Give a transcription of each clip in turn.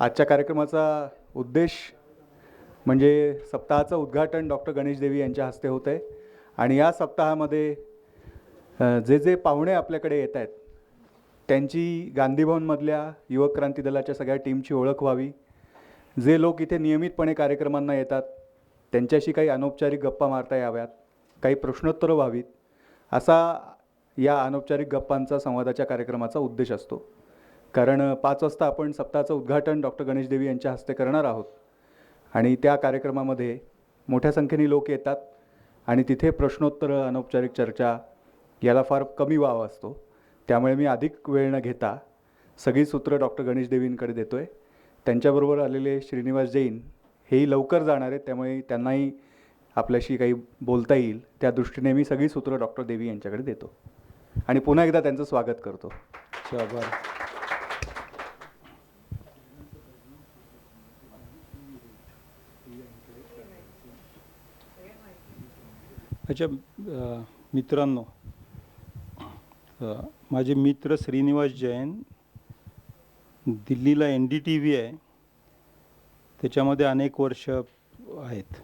आजच्या कार्यक्रमाचा उद्देश म्हणजे सप्ताहाचं उद्घाटन डॉक्टर गणेश देवी यांच्या हस्ते होतं आहे आणि या सप्ताहामध्ये जे जे पाहुणे आपल्याकडे येत आहेत त्यांची गांधी भवनमधल्या युवक क्रांती दलाच्या सगळ्या टीमची ओळख व्हावी. जे लोक इथे नियमितपणे कार्यक्रमांना येतात त्यांच्याशी काही अनौपचारिक गप्पा मारता याव्यात, काही प्रश्नोत्तरं व्हावीत, असा या अनौपचारिक गप्पांचा संवादाच्या कार्यक्रमाचा उद्देश असतो. कारण 5 वाजता आपण सप्ताहाचं उद्घाटन डॉक्टर गणेश देवी यांच्या हस्ते करणार आहोत आणि त्या कार्यक्रमामध्ये मोठ्या संख्येने लोक येतात आणि तिथे प्रश्नोत्तरं, अनौपचारिक चर्चा याला फार कमी वाव असतो. त्यामुळे मी अधिक वेळ न घेता सगळी सूत्र डॉक्टर गणेश देवींकडे देतो आहे. त्यांच्याबरोबर आलेले श्रीनिवास जैन हेही लवकर जाणार आहेत, त्यामुळे त्यांनाही आपल्याशी काही बोलता येईल त्या दृष्टीने मी सगळी सूत्र डॉक्टर देवी यांच्याकडे देतो आणि पुन्हा एकदा त्यांचं स्वागत करतो. आभार. अच्छा, मित्रांनो, माझे मित्र श्रीनिवास जैन दिल्लीला NDTV आहे, त्याच्यामध्ये अनेक वर्ष आहेत.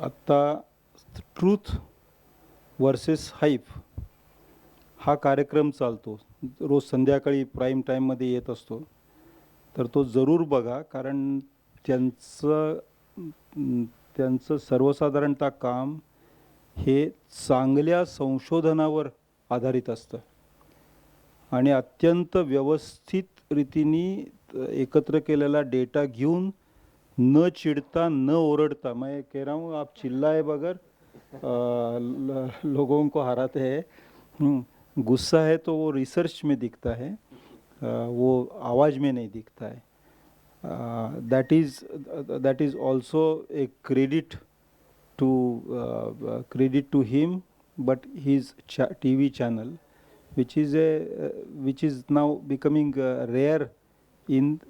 आत्ता ट्रूथ वर्सेस हाईप हा कार्यक्रम चालतो, रोज संध्याकाळी प्राईम टाईममध्ये येत असतो. तर तो जरूर बघा, कारण त्यांचं सर्वसाधारणतः काम हे चांगल्या संशोधनावर आधारित असतं आणि अत्यंत व्यवस्थित रीतीने एकत्र केलेला डेटा घेऊन न चिढ़ता न ओरडता, मैं कह रहा हूँ आप चिल्लाए बगैर लोगों को हराते हैं. गुस्सा है तो वो रिसर्च में दिखता है, वो आवाज़ में नहीं दिखता है. that is also a credit to him, but his TV channel, which is now becoming rare in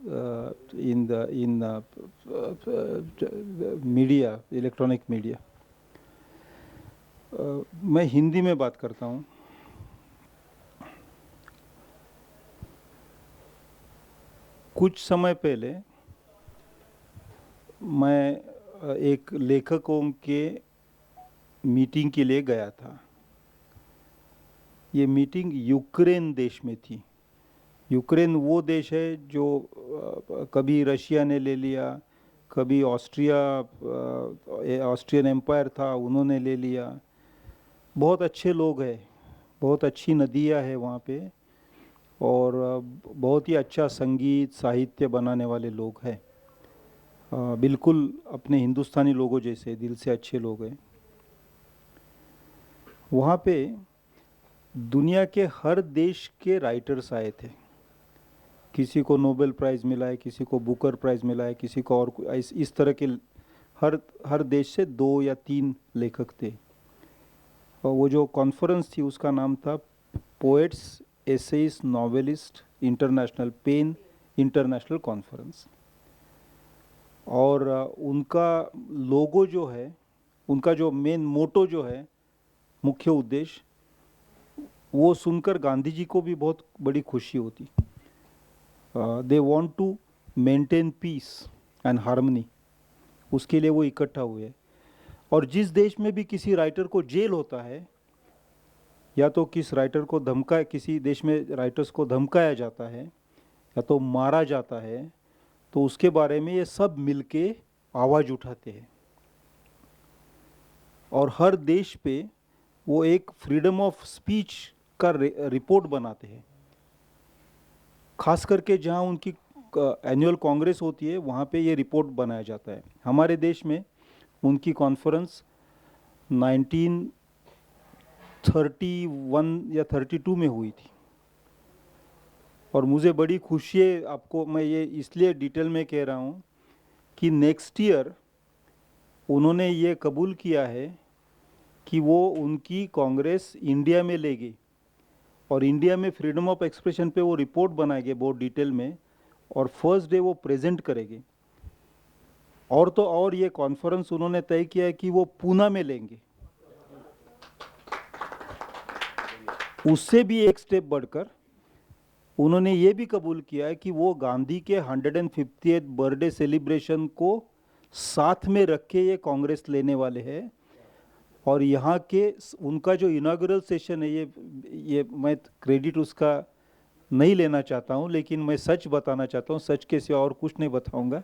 media, electronic media. मैं हिंदी में बात करता हूँ. कुछ समय पहले मैं एक लेखकों के मीटिंग के लिए गया था. ये मीटिंग यूक्रेन देश में थी. यूक्रेन वो देश है जो कभी रशिया ने ले लिया, कभी ऑस्ट्रियन एम्पायर था उन्होंने ले लिया. बहुत अच्छे लोग हैं, बहुत अच्छी नदियाँ हैं वहाँ पे और बहुत ही अच्छा संगीत साहित्य बनाने वाले लोग हैं. बिल्कुल अपने हिंदुस्तानी लोगों जैसे दिल से अच्छे लोग हैं. वहाँ पे दुनिया के हर देश के राइटर्स आए थे. किसी को नोबेल प्राइज़ मिला है, किसी को बुकर प्राइज़ मिला है, किसी को और इस तरह के हर देश से 2 या 3 लेखक थे. और वो जो कॉन्फ्रेंस थी उसका नाम था poets essayist novelist international PEN international conference. और उनका लोगो जो है, उनका जो मेन मोटो जो है, मुख्य उद्देश्य, वो सुनकर गांधी जी को भी बहुत बड़ी खुशी होती. They want to maintain peace and harmony, उसके लिए वो इकट्ठा हुए. और जिस देश में भी किसी राइटर को जेल होता है या तो किसी देश में राइटर्स को धमकाया जाता है या तो मारा जाता है, तो उसके बारे में ये सब मिलके आवाज़ उठाते हैं. और हर देश पे वो एक फ्रीडम ऑफ स्पीच का रिपोर्ट बनाते हैं. खास करके जहाँ उनकी एनुअल कांग्रेस होती है वहाँ पे ये रिपोर्ट बनाया जाता है. हमारे देश में उनकी कॉन्फ्रेंस 1931 या 32 में हुई थी. और मुझे बड़ी खुशी है, आपको मैं ये इसलिए डिटेल में कह रहा हूँ कि नेक्स्ट ईयर उन्होंने ये कबूल किया है कि वो उनकी कांग्रेस इंडिया में लेगी और इंडिया में फ्रीडम ऑफ एक्सप्रेशन पे वो रिपोर्ट बनाएंगे बहुत डिटेल में और फर्स्ट डे वो प्रेजेंट करेंगे. और तो और ये कॉन्फ्रेंस उन्होंने तय किया है कि वो पूना में लेंगे. उससे भी एक स्टेप बढ़कर उन्होंने ये भी कबूल किया है कि वो गांधी के 150th बर्थडे सेलिब्रेशन को साथ में रख के ये कांग्रेस लेने वाले हैं। और यहाँ के उनका जो इनागुरल सेशन है, ये मैं क्रेडिट उसका नहीं लेना चाहता हूँ, लेकिन मैं सच बताना चाहता हूँ, सच के सिवा और कुछ नहीं बताऊँगा।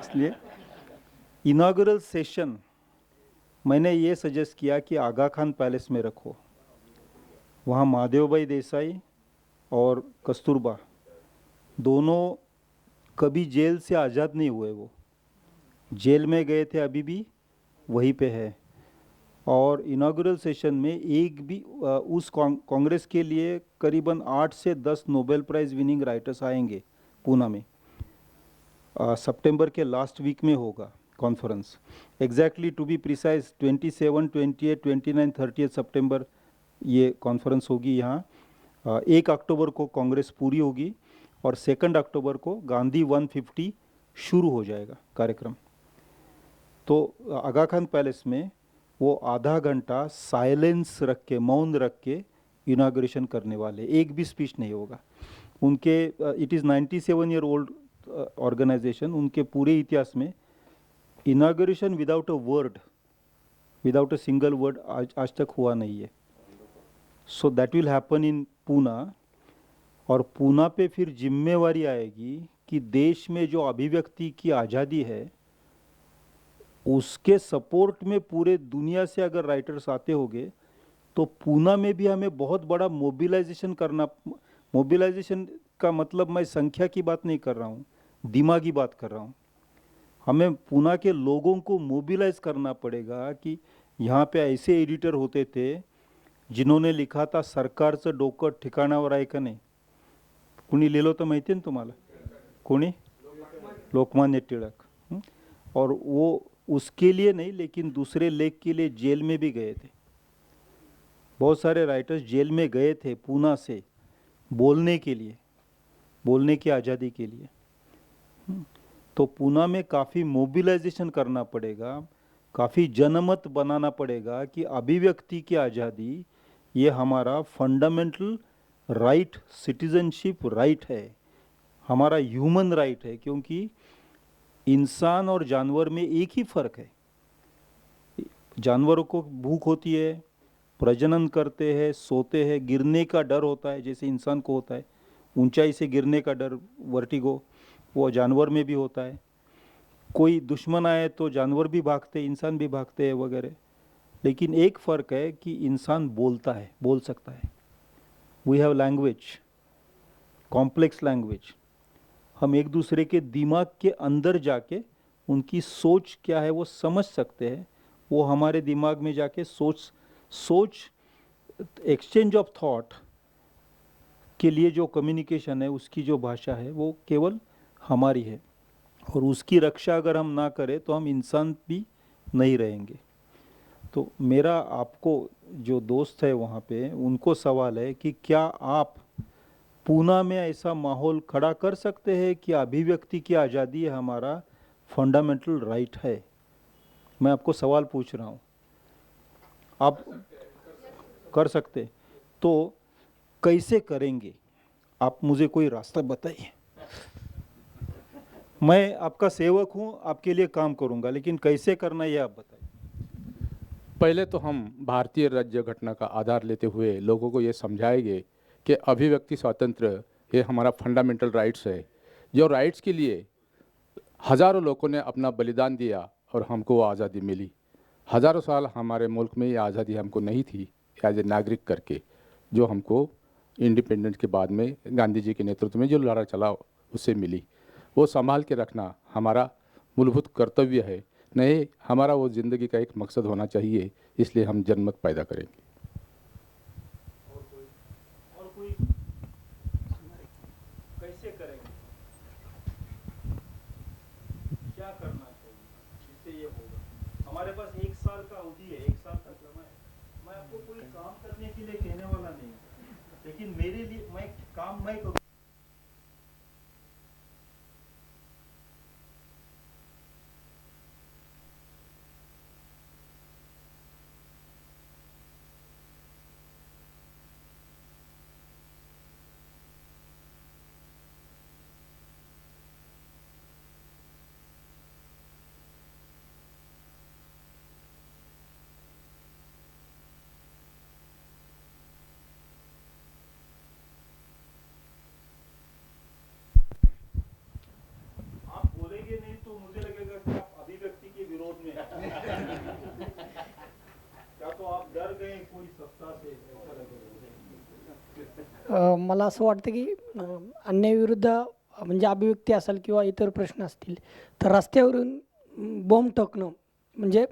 इसलिए इनागुरल सेशन मैंने ये सजेस्ट किया कि आगा खान पैलेस में रखो। वहाँ महादेव भाई देसाई और कस्तूरबा दोनों कभी जेल से आज़ाद नहीं हुए, वो जेल में गए थे, अभी भी वहीं पे है। और इनागुरल सेशन में एक भी उस कांग्रेस के लिए करीबन 8 से 10 नोबेल प्राइज़ विनिंग राइटर्स आएंगे पूना में। सितंबर के लास्ट वीक में होगा conference. Exactly to be precise 27, 28, 29, 30 सितंबर ये कॉन्फ्रेंस होगी यहाँ। 1 अक्टूबर को कांग्रेस पूरी होगी और 2 अक्टूबर को गांधी 150 शुरू हो जाएगा कार्यक्रम। तो आगा खान पैलेस में वो आधा घंटा साइलेंस रख के, मौन रख के इनाग्रेशन करने वाले, एक भी स्पीच नहीं होगा उनके। It is 97 year old organisation. उनके पूरे इतिहास में inauguration without a word, without a single word आज तक हुआ नहीं है। So that will happen in Poona. और पूना पे फिर जिम्मेवारी आएगी कि देश में जो अभिव्यक्ति की आज़ादी है उसके सपोर्ट में पूरे दुनिया से अगर राइटर्स आते होंगे तो पूना में भी हमें बहुत बड़ा मोबिलाइजेशन करना। मोबिलाइजेशन का मतलब मैं संख्या की बात नहीं कर रहा हूँ, दिमागी बात कर रहा हूँ। हमें पूना के लोगों को मोबिलाइज करना पड़ेगा कि यहाँ पे ऐसे एडिटर होते थे जिन्होंने लिखा था सरकारचं डोकं ठिकाणावर आहे का नाही। कुणी लिहिलं होतं माहिती आहे ना तुम्हाला? कोणी? लोकमान्य टिळक। और वो उसके लिए नहीं, लेकिन दूसरे लेख के लिए जेल में भी गए थे। बहुत सारे राइटर्स जेल में गए थे पूना से बोलने के लिए, बोलने की आज़ादी के लिए। तो पूना में काफ़ी मोबिलाइजेशन करना पड़ेगा, काफ़ी जनमत बनाना पड़ेगा कि अभिव्यक्ति की आज़ादी ये हमारा फंडामेंटल राइट, सिटीजनशिप राइट है, हमारा ह्यूमन राइट है। क्योंकि इंसान और जानवर में एक ही फर्क है। जानवरों को भूख होती है, प्रजनन करते हैं, सोते हैं, गिरने का डर होता है जैसे इंसान को होता है, ऊंचाई से गिरने का डर, वर्टिगो, वो जानवर में भी होता है। कोई दुश्मन आए तो जानवर भी भागते, इंसान भी भागते हैं वगैरह। लेकिन एक फ़र्क है कि इंसान बोलता है, बोल सकता है। We have language, complex language. हम एक दूसरे के दिमाग के अंदर जाके उनकी सोच क्या है वो समझ सकते हैं। वो हमारे दिमाग में जाके सोच एक्सचेंज ऑफ थॉट के लिए जो कम्युनिकेशन है, उसकी जो भाषा है वो केवल हमारी है। और उसकी रक्षा अगर हम ना करें तो हम इंसान भी नहीं रहेंगे। तो मेरा आपको जो दोस्त है वहाँ पे उनको सवाल है कि क्या आप पूना में ऐसा माहौल खड़ा कर सकते हैं कि अभिव्यक्ति की आज़ादी हमारा फंडामेंटल राइट है? मैं आपको सवाल पूछ रहा हूँ, आप कर सकते? तो कैसे करेंगे? आप मुझे कोई रास्ता बताइए। मैं आपका सेवक हूँ, आपके लिए काम करूँगा, लेकिन कैसे करना ये आप बताइए। पहले तो हम भारतीय राज्य घटना का आधार लेते हुए लोगों को ये समझाएंगे कि अभिव्यक्ति स्वातंत्र्य ये हमारा फंडामेंटल राइट्स है, जो राइट्स के लिए हज़ारों लोगों ने अपना बलिदान दिया और हमको वो आज़ादी मिली। हज़ारों साल हमारे मुल्क में ये आज़ादी हमको नहीं थी एज ए नागरिक करके, जो हमको इंडिपेंडेंस के बाद में गांधी जी के नेतृत्व में जो लड़ा चला उससे मिली। वो संभाल के रखना हमारा मूलभूत कर्तव्य है, नहीं हमारा वो ज़िंदगी का एक मकसद होना चाहिए। इसलिए हम जनमत पैदा करेंगे। और कोई कैसे करेंगे? क्या करना चाहिए जिससे ये होगा? हमारे पास 1 साल का अवधि है, 1 साल का समय है। मैं आपको कोई काम करने के लिए कहने वाला नहीं, लेकिन मेरे लिए मैं काम मैं करूँ। क्या तो आप डर गए कोई सत्ता से, ऐसा लग रहा है? मला असं वाटतं की अन्यायाविरुद्ध म्हणजे अभिव्यक्ती असेल किंवा इतर प्रश्न असतील तर रस्त्यावरून बॉम्ब ठोकणं म्हणजे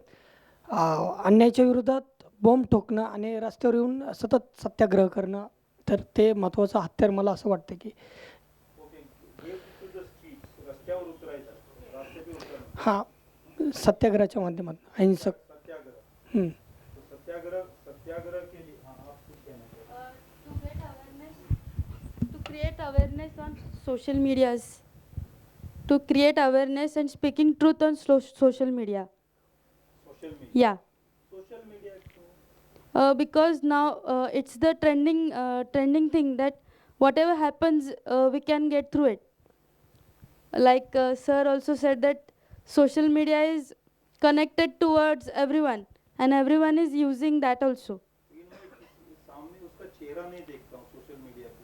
अन्यायाच्या विरोधात बॉम्ब ठोकणं आणि रस्त्यावर येऊन सतत सत्याग्रह करणं तर ते महत्त्वाचं हत्यार मला असं वाटतं की okay, get to the street, रस्त्यावर उतरायचं, रस्ते पे उतरणं, हां सत्याग्रहाच्या माध्यमातून अहिंसक सत्याग्रह. तो सत्याग्रह के लिए हाँ आप कुछ कहना चाहिए. To create awareness on social medias, to create awareness and speaking truth on social media. Social media. Yeah, social media because now it's the trending thing that whatever happens we can get through it. Like sir also said that social media is connected towards everyone and everyone is using that also. सामने उसका चेहरा नहीं देखता हूँ social media पे,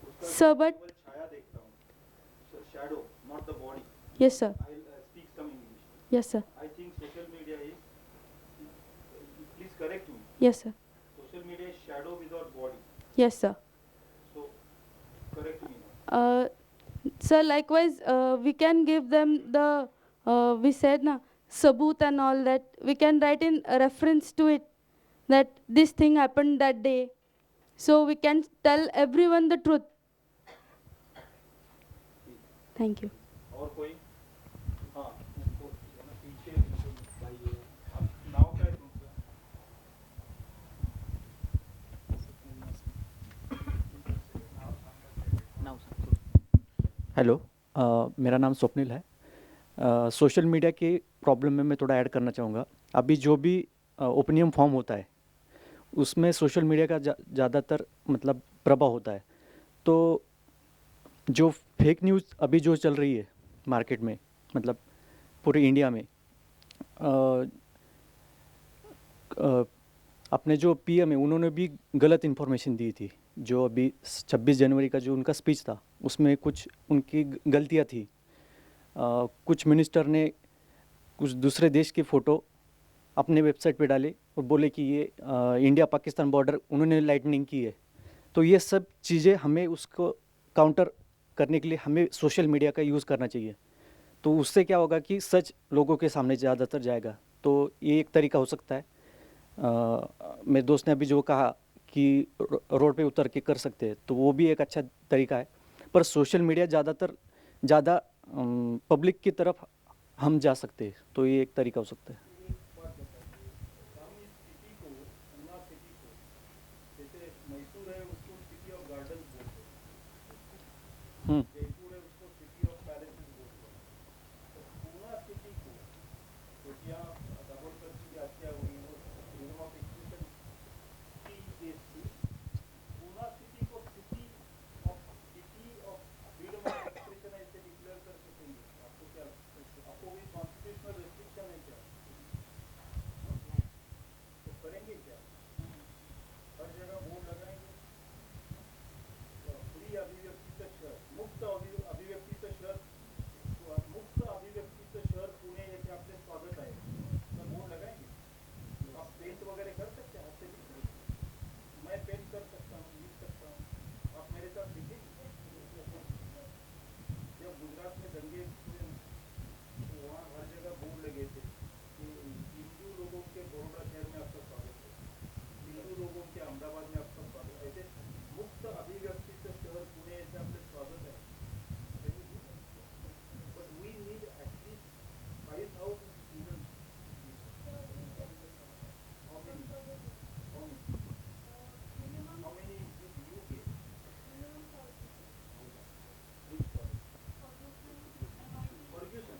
उसका Sir, but केवल छाया देखता हूँ, shadow, not the body. yes sir, I speak some English. yes sir, I think social media is, please correct me, yes sir, social media is shadow without body. yes sir. So correct me. Sir, likewise, we can give them the, we said na, sabut and all that. We can write in a reference to it that this thing happened that day. So we can tell everyone the truth. Thank you. और कोई? हाँ, उनको पीछे भाई है. आप नाव क्या है तुमचा? हेलो, मेरा नाम स्वप्निल है. सोशल मीडिया की प्रॉब्लम में मैं थोड़ा ऐड करना चाहूँगा. अभी जो भी ओपिनियन फॉर्म होता है उसमें सोशल मीडिया का ज़्यादातर मतलब प्रभाव होता है. तो जो फेक न्यूज़ अभी जो चल रही है मार्केट में, मतलब पूरे इंडिया में, अपने जो पीएम है उन्होंने भी गलत इन्फॉर्मेशन दी थी. जो अभी 26 जनवरी का जो उनका स्पीच था उसमें कुछ उनकी गलतियां थी. कुछ मिनिस्टर ने कुछ दूसरे देश की फ़ोटो अपने वेबसाइट पे डाले और बोले कि ये इंडिया पाकिस्तान बॉर्डर उन्होंने लाइटनिंग की है. तो ये सब चीज़ें हमें उसको काउंटर करने के लिए हमें सोशल मीडिया का यूज़ करना चाहिए. तो उससे क्या होगा कि सच लोगों के सामने ज़्यादातर जाएगा. तो ये एक तरीका हो सकता है. मेरे दोस्त ने अभी जो कहा कि रोड पे उतर के कर सकते हैं, तो वो भी एक अच्छा तरीका है. पर सोशल मीडिया ज़्यादा पब्लिक की तरफ हम जा सकते हैं, तो ये एक तरीका हो सकता है. जैसे मैसूर है उसको सिटी ऑफ गार्डन बोलते हैं, हम्म. जयपुर है उसको सिटी ऑफ पैलेसेस बोलते हैं. तो पूना सिटी को तो क्या दाभोलकर की हत्या हुई वो फ्रीडम ऑफ एक्सप्रेशन की बेस थी. पूना सिटी को city of freedom of expression ऐसे डिक्लेयर कर सकेंगे? आपको क्या, आपको कोई कॉन्स्टिट्यूशनल रेस्ट्रिक्शन है क्या? तो करेंगे क्या? हर जगह बोर्ड लगाएंगे. फ्री अभिव्यक्तीचं शहर, मुक्त अभिव्यक्तीचं शहर, मुक्त अभिव्यक्तीचं शहर पुणे येथे आपले स्वागत आहे, तर बोर्ड लगाएंगे. आप पेंट वगैरह कर सकते हैं, हाथ से लिख सकते हैं. मैं पेंट कर सकता हूँ, लिख सकता हूँ, आप मेरे साथ लिखेंगे. जब गुजरात में दंगे हुए तो वहाँ हर जगह बोर्ड लगे थे कि हिंदू लोगों के बड़ौदा शहर में आपका स्वागत है, हिंदू लोगों के अहमदाबाद में आपका स्वागत है. ऐसे मुक्त अभिव्यक्तीचं शहर पुणे येथे आपले स्वागत आहे. But we need at least 5,000 students. How many did you get? Which college? Ferguson.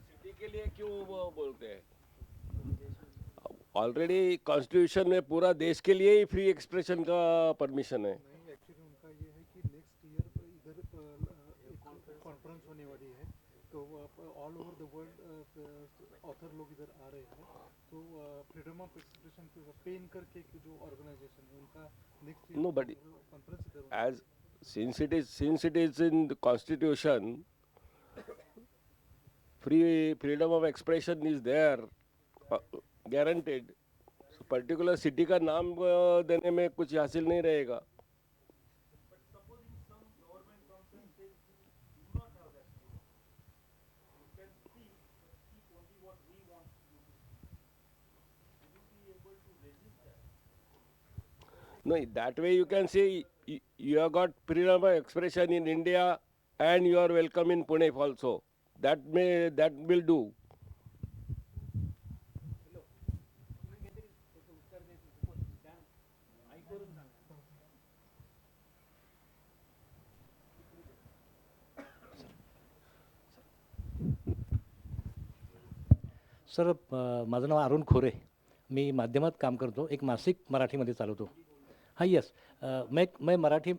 City के लिए क्यों वो बोलते हैं? ऑलरेडी कॉन्स्टिट्यूशन में पूरा देश के लिए ही फ्री एक्सप्रेशन का परमिशन है. एक्चुअली उनका ये है कि नेक्स्ट ईयर इधर एक कॉन्फ्रेंस होने वाली है तो all over the world author लोग इधर आ रहे हैं, तो फ्रीडम ऑफ एक्सप्रेशन के पेन करके जो ऑर्गेनाइजेशन है उनका नेक्स्ट No, but कॉन्फ्रेंस इधर होगा। as since it is in the constitution, freedom of expression is there, guaranteed. So particular city का नाम देने में कुछ हासिल नहीं रहेगा. No, that way you can say you have got freedom of expression in India and you are welcome in Pune also. That will do. Sir माझं नाव अरुण खोरे. मी माध्यमात काम करतो, एक मासिक मराठीमध्ये चालवतो. हाँ यस, मैं मराठी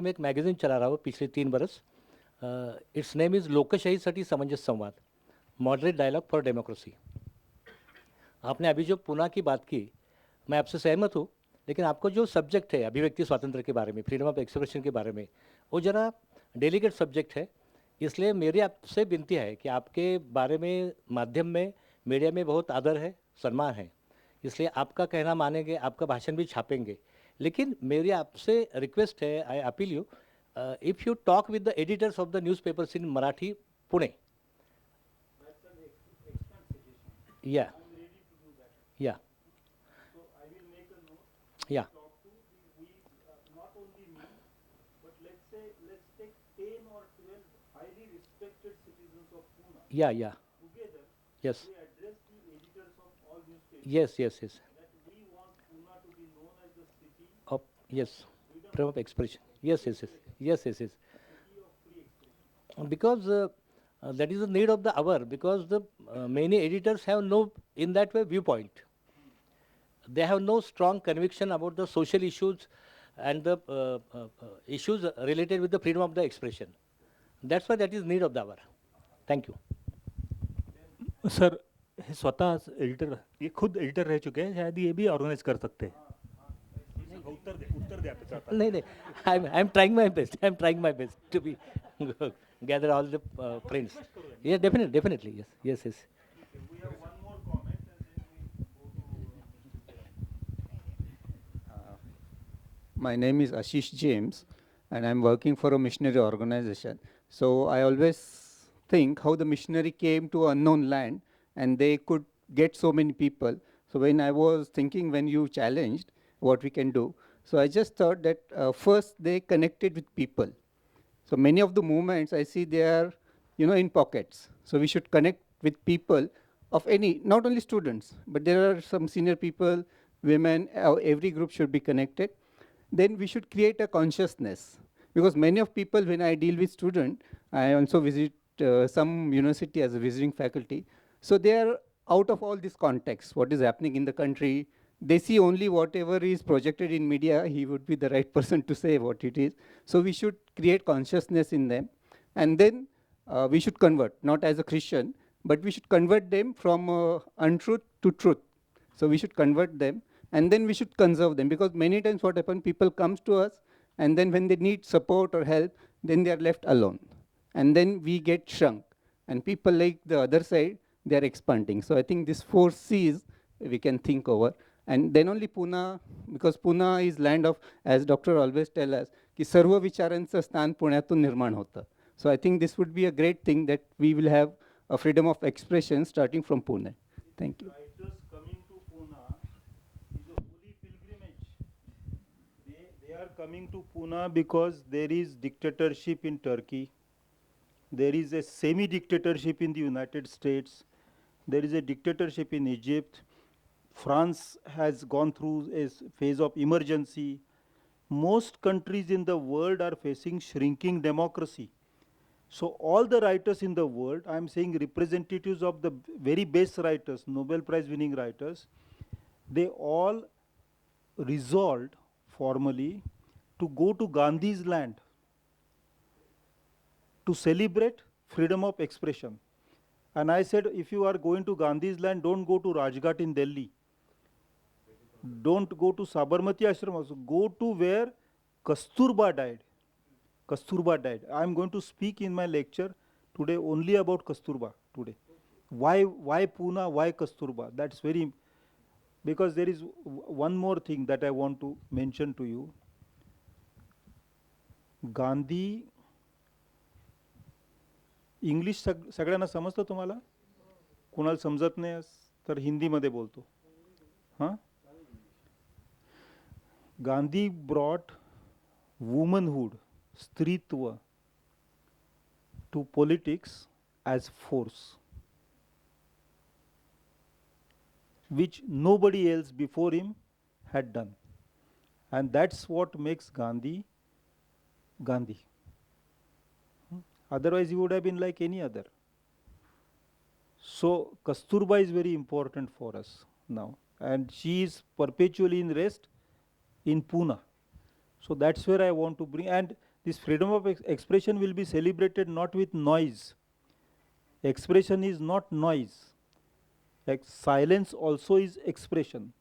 में एक मैगज़ीन चला रहा हूँ पिछले 3 बरस. इट्स नेम इज़ लोकशाहीसाठी समंजस संवाद, मॉडरेट डायलॉग फॉर डेमोक्रेसी. आपने अभी जो पुणे की बात की, मैं आपसे सहमत हूँ, लेकिन आपको जो सब्जेक्ट है अभिव्यक्ति स्वातंत्र्य के बारे में, फ्रीडम ऑफ एक्सप्रेशन के बारे में, वो ज़रा डेलिकेट सब्जेक्ट है. इसलिए मेरी आपसे विनती है कि आपके बारे में माध्यम में, मीडिया में बहुत आदर है, सम्मान है, इसलिए आपका कहना मानेंगे, आपका भाषण भी छापेंगे. लेकिन मेरी आपसे रिक्वेस्ट है, I appeal you, if you talk with the editors of the newspapers इन मराठी पुणे. या या या yeah yeah yes yes of yes freedom of expression yes because that is the need of the hour, because the many editors have no in that way viewpoint. They have no strong conviction about the social issues and the issues related with the freedom of the expression. That's why that is need of the hour. Thank you. Sir हे स्वतः editor, ये खुद editor रह चुके हैं, शायद ये भी ऑर्गेनाइज कर सकते हैं. उत्तर दे आप चाहता. नहीं I am trying my best to be gather all the friends. ये definitely yes. My name is Ashish James, and I'm working for a missionary organization. So I always think how the missionary came to unknown land and they could get so many people. So when I was thinking, when you challenged what we can do, so I just thought that first they connected with people. So many of the movements I see they are, in pockets. So we should connect with people of any, not only students, but there are some senior people, women, every group should be connected. Then we should create a consciousness, because many of people, when I deal with students, I also visit some university as a visiting faculty. So they are out of all this context, what is happening in the country. They see only whatever is projected in media. He would be the right person to say what it is. So we should create consciousness in them. And then we should convert, not as a Christian, but we should convert them from untruth to truth. So we should convert them, and then we should conserve them, because many times what happens, people comes to us, and then when they need support or help, then they are left alone. And then we get shrunk. And people like the other side, they are expanding. So I think this 4 C's we can think over. And then only Pune, because Pune is land of, as doctor always tell us, की सर्व विचारांचं स्थान पुण्यातून निर्माण होतं. So I think this would be a great thing, that we will have a freedom of expression starting from Pune. Thank you. Writers coming to Pune is a holy pilgrimage. They are coming to Pune because there is dictatorship in Turkey. There is a semi-dictatorship in the United States. There is a dictatorship in Egypt. France has gone through a phase of emergency. Most countries in the world are facing shrinking democracy. So all the writers in the world, I am saying representatives of the very best writers, Nobel Prize winning writers, they all resolved formally to go to Gandhi's land to celebrate freedom of expression. And I said, if you are going to Gandhi's land, don't go to Rajghat in Delhi. Don't go to Sabarmati Ashram also. Go to where Kasturba died. Kasturba died. I am going to speak in my lecture today only about Kasturba today. Why Pune? Why Kasturba? That's very, because there is one more thing that I want to mention to you. Gandhi, English सगळ्यांना समजतं तुम्हाला? कुणाला समजत नाही तर हिंदीमध्ये बोलतो. हां, गांधी ब्रॉट वुमनहुड, स्त्रीत्व, to politics as force, which nobody else before him had done. And that's what makes Gandhi Gandhi. Otherwise, he would have been like any other. So, Kasturba is very important for us now. And she is perpetually in rest in Pune. So, that's where I want to bring. And this freedom of expression will be celebrated not with noise. Expression is not noise. Like silence also is expression.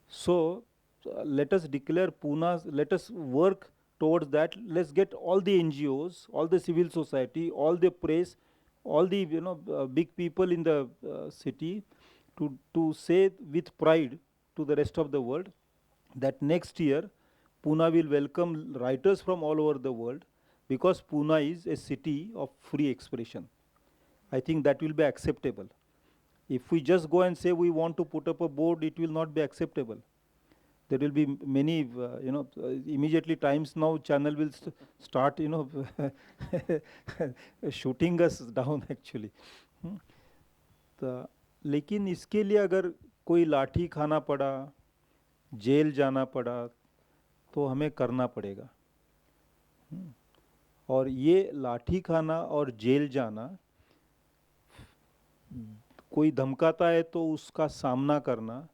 So, let us declare Pune, let us work towards that. Let's get all the NGOs, all the civil society, all the press, all the big people in the city to say with pride to the rest of the world that next year Pune will welcome writers from all over the world, because Pune is a city of free expression. I think that will be acceptable. If we just go and say we want to put up a board, it will not be acceptable. There will be many, immediately Times Now channel will start, shooting us down actually. लेकिन इसके लिए अगर कोई लाठी खाना पड़ा, jail जाना पड़ा, तो हमें करना पड़ेगा. और ये लाठी खाना और जेल जाना, कोई धमकाता है तो उसका सामना करना,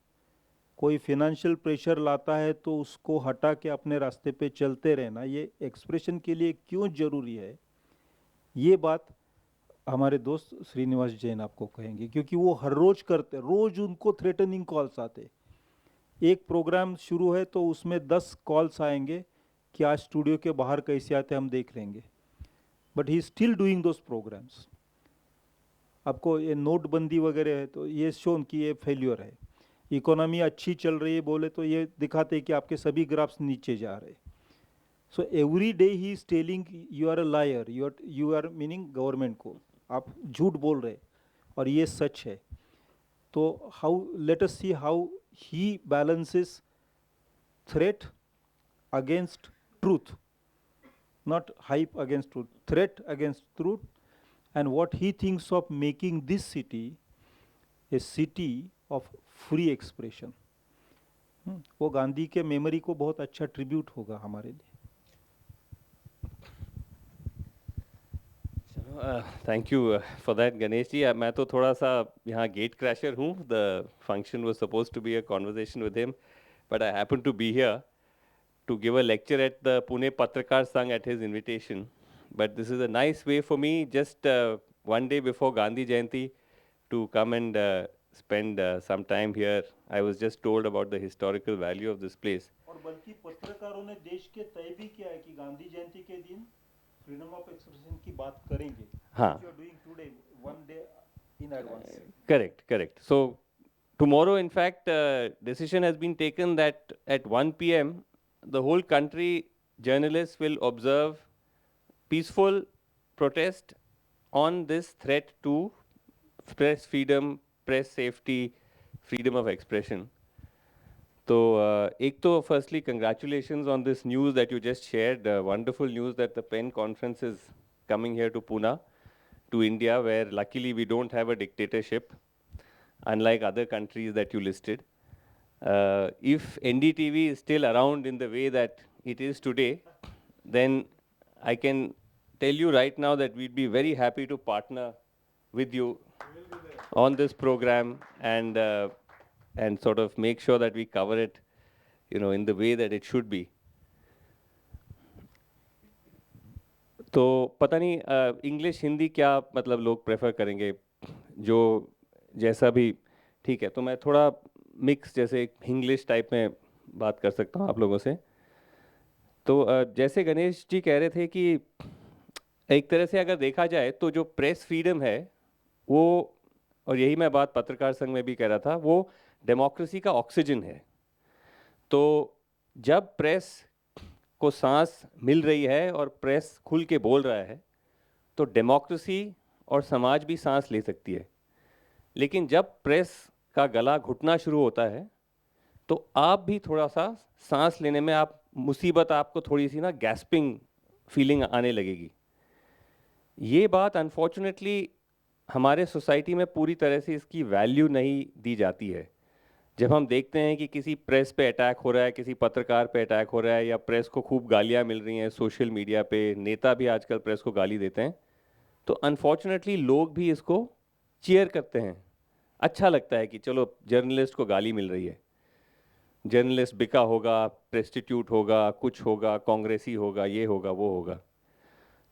कोई फिनेंशियल प्रेशर लाता है तो उसको हटा के अपने रास्ते पे चलते रहना, ये एक्सप्रेशन के लिए क्यों ज़रूरी है, ये बात हमारे दोस्त श्रीनिवास जैन आपको कहेंगे, क्योंकि वो हर रोज़ करते, रोज़ उनको थ्रेटनिंग कॉल्स आते. एक प्रोग्राम शुरू है तो उसमें 10 कॉल्स आएंगे कि आज स्टूडियो के बाहर कैसे आते हम देख लेंगे. But he still doing those programmes. आपको ये नोटबंदी वगैरह है तो ये शोन कि ये फेल्यूर है. इकोनॉमी अच्छी चल रही है बोले तो ये दिखाते कि आपके सभी ग्राफ्स नीचे जा रहे. So every day he is telling you are a liar, you are meaning government को आप झूठ बोल रहे, और ये सच है. तो how, let us see how he balances threat against truth, not hype against truth, threat against truth, and what he thinks of making this city a city of free expression. वो गांधी के मेमोरी को बहुत अच्छा tribute होगा हमारे लिए. Thank you for that Ganesh ji. मैं तो थोड़ा सा यहाँ गेट क्रैशर हूँ. The function was supposed to be a conversation with him, but I happen to be here to give a lecture at the Pune Patrakar Sangh at his invitation. But this is a nice way for me just one day before Gandhi Jayanti to come and spend some time here. I was just told about the historical value of this place. और बल्कि पत्रकारों ने देश के तय भी किया है कि गांधी जयंती के दिन फ्रीडम ऑफ एक्सप्रेशन की बात करेंगे. हाँ. You are doing today, one day in advance. Correct. So tomorrow, in fact, decision has been taken that at 1 p.m. the whole country journalists will observe peaceful protest on this threat to press freedom, press safety, freedom of expression. So, ek to firstly, congratulations on this news that you just shared. Wonderful news that the PEN conference is coming here to Pune, to India, where luckily we don't have a dictatorship, unlike other countries that you listed. If NDTV is still around in the way that it is today, then I can tell you right now that we'd be very happy to partner with you on this program and sort of make sure that we cover it, in the way that it should be. तो पता नहीं English Hindi क्या मतलब लोग prefer करेंगे, जो जैसा भी ठीक है। तो मैं थोड़ा मिक्स जैसे इंग्लिश टाइप में बात कर सकता हूँ आप लोगों से। तो जैसे गणेश जी कह रहे थे कि एक तरह से अगर देखा जाए तो जो प्रेस फ्रीडम है वो, और यही मैं बात पत्रकार संघ में भी कह रहा था, वो डेमोक्रेसी का ऑक्सीजन है। तो जब प्रेस को सांस मिल रही है और प्रेस खुल के बोल रहा है तो डेमोक्रेसी और समाज भी सांस ले सकती है। लेकिन जब प्रेस का गला घुटना शुरू होता है तो आप भी थोड़ा सा सांस लेने में आप मुसीबत, आपको थोड़ी सी ना गैस्पिंग फीलिंग आने लगेगी। ये बात अनफॉर्चुनेटली हमारे सोसाइटी में पूरी तरह से इसकी वैल्यू नहीं दी जाती है। जब हम देखते हैं कि किसी प्रेस पे अटैक हो रहा है, किसी पत्रकार पे अटैक हो रहा है, या प्रेस को खूब गालियाँ मिल रही हैं सोशल मीडिया पे, नेता भी आजकल प्रेस को गाली देते हैं, तो अनफॉर्चुनेटली लोग भी इसको चीयर करते हैं। अच्छा लगता है कि चलो जर्नलिस्ट को गाली मिल रही है, जर्नलिस्ट बिका होगा, प्रेस्टिट्यूट होगा, कुछ होगा, कांग्रेसी होगा, ये होगा, वो होगा।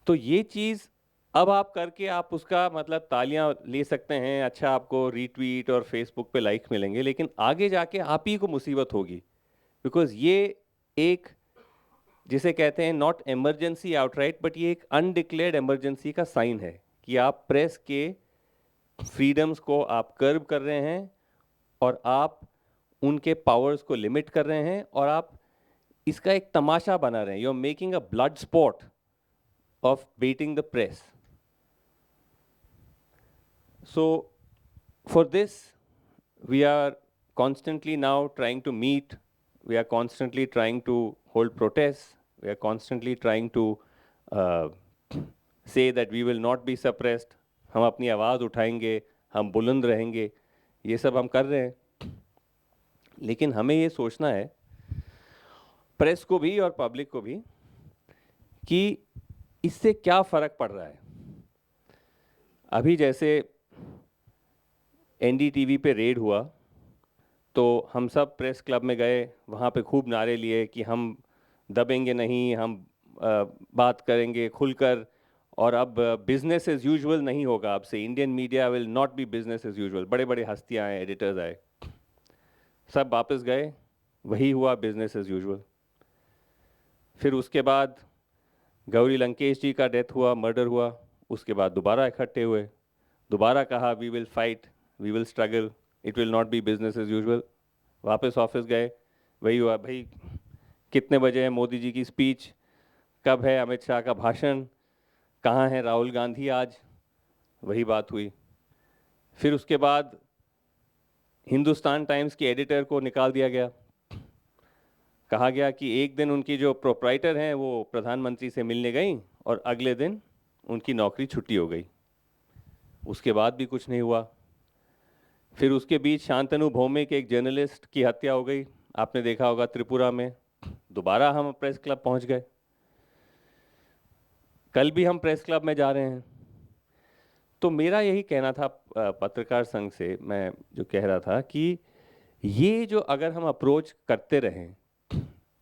तो ये चीज़ अब आप करके आप उसका मतलब तालियां ले सकते हैं, अच्छा आपको रीट्वीट और फेसबुक पे लाइक मिलेंगे, लेकिन आगे जाके आप ही को मुसीबत होगी। बिकॉज ये एक, जिसे कहते हैं नॉट इमरजेंसी आउटराइट, बट ये एक अनडिक्लेयर्ड इमरजेंसी का साइन है कि आप प्रेस के फ्रीडम्स को आप कर्व कर रहे हैं और आप उनके पावर्स को लिमिट कर रहे हैं और आप इसका एक तमाशा बना रहे हैं। You are making a blood sport of baiting the press. So for this, we are constantly now trying to meet, we are constantly trying to hold protests, we are constantly trying to say that we will not be suppressed, हम अपनी आवाज़ उठाएंगे, हम बुलंद रहेंगे, ये सब हम कर रहे हैं। लेकिन हमें ये सोचना है, प्रेस को भी और पब्लिक को भी, कि इससे क्या फ़र्क पड़ रहा है। अभी जैसे एनडीटीवी पे रेड हुआ तो हम सब प्रेस क्लब में गए, वहाँ पे खूब नारे लिए कि हम दबेंगे नहीं, हम बात करेंगे खुलकर, और अब बिजनेस एज यूजुअल नहीं होगा, अब से Indian media will not be business as usual. बड़े बड़े हस्तियाँ आए, एडिटर्स आए, सब वापस गए, वही हुआ बिजनेस एज यूजुअल। फिर उसके बाद गौरी लंकेश जी का डेथ हुआ, मर्डर हुआ, उसके बाद दोबारा इकट्ठे हुए, दोबारा कहा we will fight, we will struggle, it will not be business as usual. वापस ऑफिस गए, वही हुआ, भाई कितने बजे है मोदी जी की स्पीच, कब है अमित शाह का भाषण, कहाँ है राहुल गांधी आज, वही बात हुई। फिर उसके बाद हिंदुस्तान टाइम्स की एडिटर को निकाल दिया गया, कहा गया कि एक दिन उनकी जो प्रोप्राइटर हैं वो प्रधानमंत्री से मिलने गई और अगले दिन उनकी नौकरी छुट्टी हो गई। उसके बाद भी कुछ नहीं हुआ। फिर उसके बीच शांतनु भौमिक एक जर्नलिस्ट की हत्या हो गई, आपने देखा होगा त्रिपुरा में, दोबारा हम प्रेस क्लब पहुंच गए। कल भी हम प्रेस क्लब में जा रहे हैं। तो मेरा यही कहना था पत्रकार संघ से, मैं जो कह रहा था कि ये जो अगर हम अप्रोच करते रहें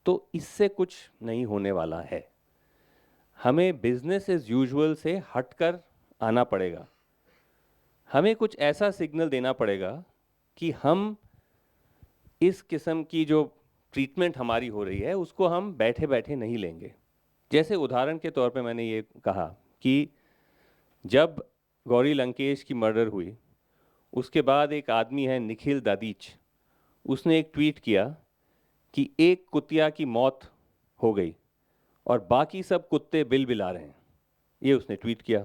तो इससे कुछ नहीं होने वाला है। हमें बिजनेस एज यूजुअल से हटकर आना पड़ेगा। हमें कुछ ऐसा सिग्नल देना पड़ेगा कि हम इस किस्म की जो ट्रीटमेंट हमारी हो रही है उसको हम बैठे बैठे नहीं लेंगे। जैसे उदाहरण के तौर पे मैंने ये कहा कि जब गौरी लंकेश की मर्डर हुई, उसके बाद एक आदमी है निखिल दादीच, उसने एक ट्वीट किया कि एक कुतिया की मौत हो गई और बाकी सब कुत्ते बिल बिला रहे हैं, ये उसने ट्वीट किया।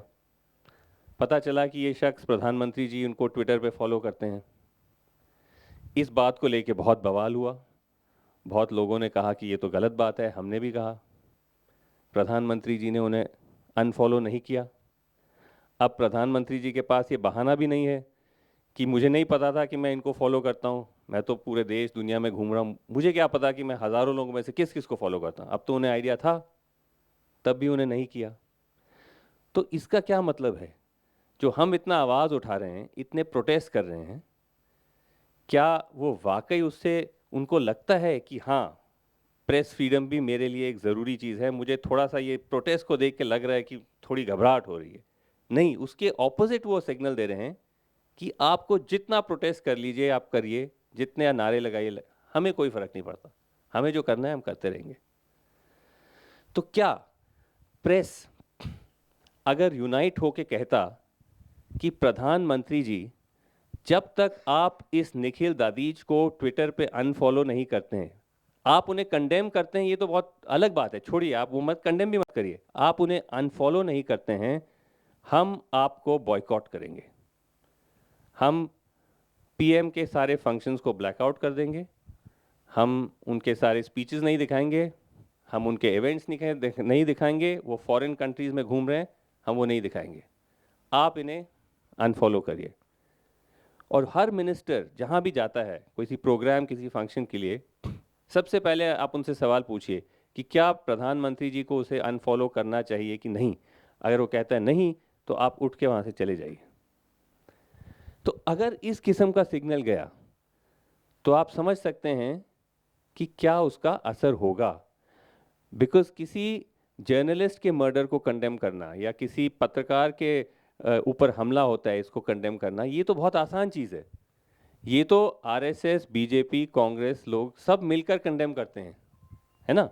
पता चला कि ये शख्स प्रधानमंत्री जी उनको ट्विटर पे फॉलो करते हैं। इस बात को लेके बहुत बवाल हुआ, बहुत लोगों ने कहा कि ये तो गलत बात है, हमने भी कहा। प्रधानमंत्री जी ने उन्हें अनफॉलो नहीं किया। अब प्रधानमंत्री जी के पास ये बहाना भी नहीं है कि मुझे नहीं पता था कि मैं इनको फॉलो करता हूँ, मैं तो पूरे देश दुनिया में घूम रहा हूँ, मुझे क्या पता कि मैं हज़ारों लोगों में से किस किस को फॉलो करता हूँ। अब तो उन्हें आइडिया था, तब भी उन्हें नहीं किया। तो इसका क्या मतलब है? जो हम इतना आवाज़ उठा रहे हैं, इतने प्रोटेस्ट कर रहे हैं, क्या वो वाकई उससे उनको लगता है कि हाँ प्रेस फ्रीडम भी मेरे लिए एक ज़रूरी चीज़ है। मुझे थोड़ा सा ये प्रोटेस्ट को देख के लग रहा है कि थोड़ी घबराहट हो रही है। नहीं, उसके ऑपोजिट वो सिग्नल दे रहे हैं कि आपको जितना प्रोटेस्ट कर लीजिए आप करिए, जितने नारे लगाइए, हमें कोई फ़र्क नहीं पड़ता, हमें जो करना है हम करते रहेंगे। तो क्या प्रेस अगर यूनाइट होके कहता कि प्रधानमंत्री जी, जब तक आप इस निखिल दादीज को ट्विटर पे अनफॉलो नहीं करते हैं, आप उन्हें कंडेम करते हैं, ये तो बहुत अलग बात है, छोड़िए, आप वो मत कंडेम भी मत करिए, आप उन्हें अनफॉलो नहीं करते हैं, हम आपको बॉयकॉट करेंगे, हम पीएम के सारे फंक्शंस को ब्लैकआउट कर देंगे, हम उनके सारे स्पीचेस नहीं दिखाएंगे, हम उनके इवेंट्स नहीं दिखाएंगे, वो फॉरेन कंट्रीज़ में घूम रहे हैं, हम वो नहीं दिखाएंगे, आप इन्हें अनफॉलो करिए। और हर मिनिस्टर जहाँ भी जाता है किसी प्रोग्राम किसी फंक्शन के लिए, सबसे पहले आप उनसे सवाल पूछिए कि क्या प्रधानमंत्री जी को उसे अनफॉलो करना चाहिए कि नहीं। अगर वो कहता है नहीं, तो आप उठ के वहाँ से चले जाइए। तो अगर इस किस्म का सिग्नल गया तो आप समझ सकते हैं कि क्या उसका असर होगा। बिकॉज किसी जर्नलिस्ट के मर्डर को कंडेम करना या किसी पत्रकार के ऊपर हमला होता है इसको कंडेम करना, ये तो बहुत आसान चीज़ है। ये तो आरएसएस, बीजेपी, कांग्रेस लोग सब मिलकर कंडेम करते हैं, है ना।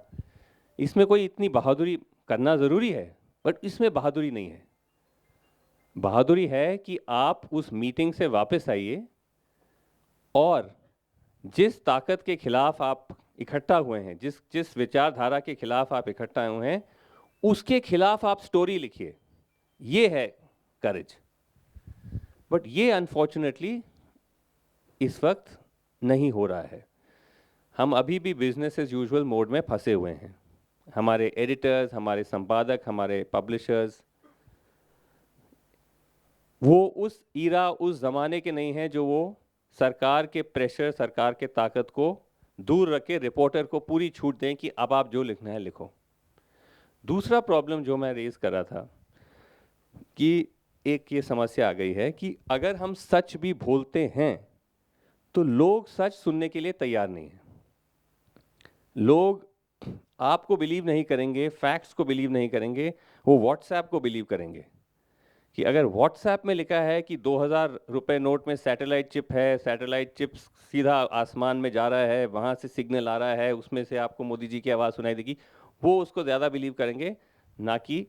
इसमें कोई इतनी बहादुरी करना ज़रूरी है, बट इसमें बहादुरी नहीं है। बहादुरी है कि आप उस मीटिंग से वापस आइए और जिस ताकत के खिलाफ आप इकट्ठा हुए हैं, जिस विचारधारा के खिलाफ आप इकट्ठा हुए हैं, उसके खिलाफ आप स्टोरी लिखिए। ये है करेज। बट ये अनफॉर्चुनेटली इस वक्त नहीं हो रहा है। हम अभी भी बिजनेस एज यूजुअल मोड में फंसे हुए हैं। हमारे एडिटर्स, हमारे संपादक, हमारे पब्लिशर्स, वो उस उस ज़माने के नहीं हैं जो वो सरकार के प्रेशर, सरकार के ताकत को दूर रख के रिपोर्टर को पूरी छूट दें कि अब आप जो लिखना है लिखो। दूसरा प्रॉब्लम जो मैं रेज कर रहा था कि एक ये समस्या आ गई है कि अगर हम सच भी बोलते हैं तो लोग सच सुनने के लिए तैयार नहीं हैं। लोग आपको बिलीव नहीं करेंगे, फैक्ट्स को बिलीव नहीं करेंगे, वो व्हाट्सएप को बिलीव करेंगे। कि अगर व्हाट्सएप में लिखा है कि 2000 रुपये नोट में सैटेलाइट चिप है, सैटेलाइट चिप सीधा आसमान में जा रहा है, वहाँ से सिग्नल आ रहा है, उसमें से आपको मोदी जी की आवाज़ सुनाई देगी, वो उसको ज़्यादा बिलीव करेंगे, ना कि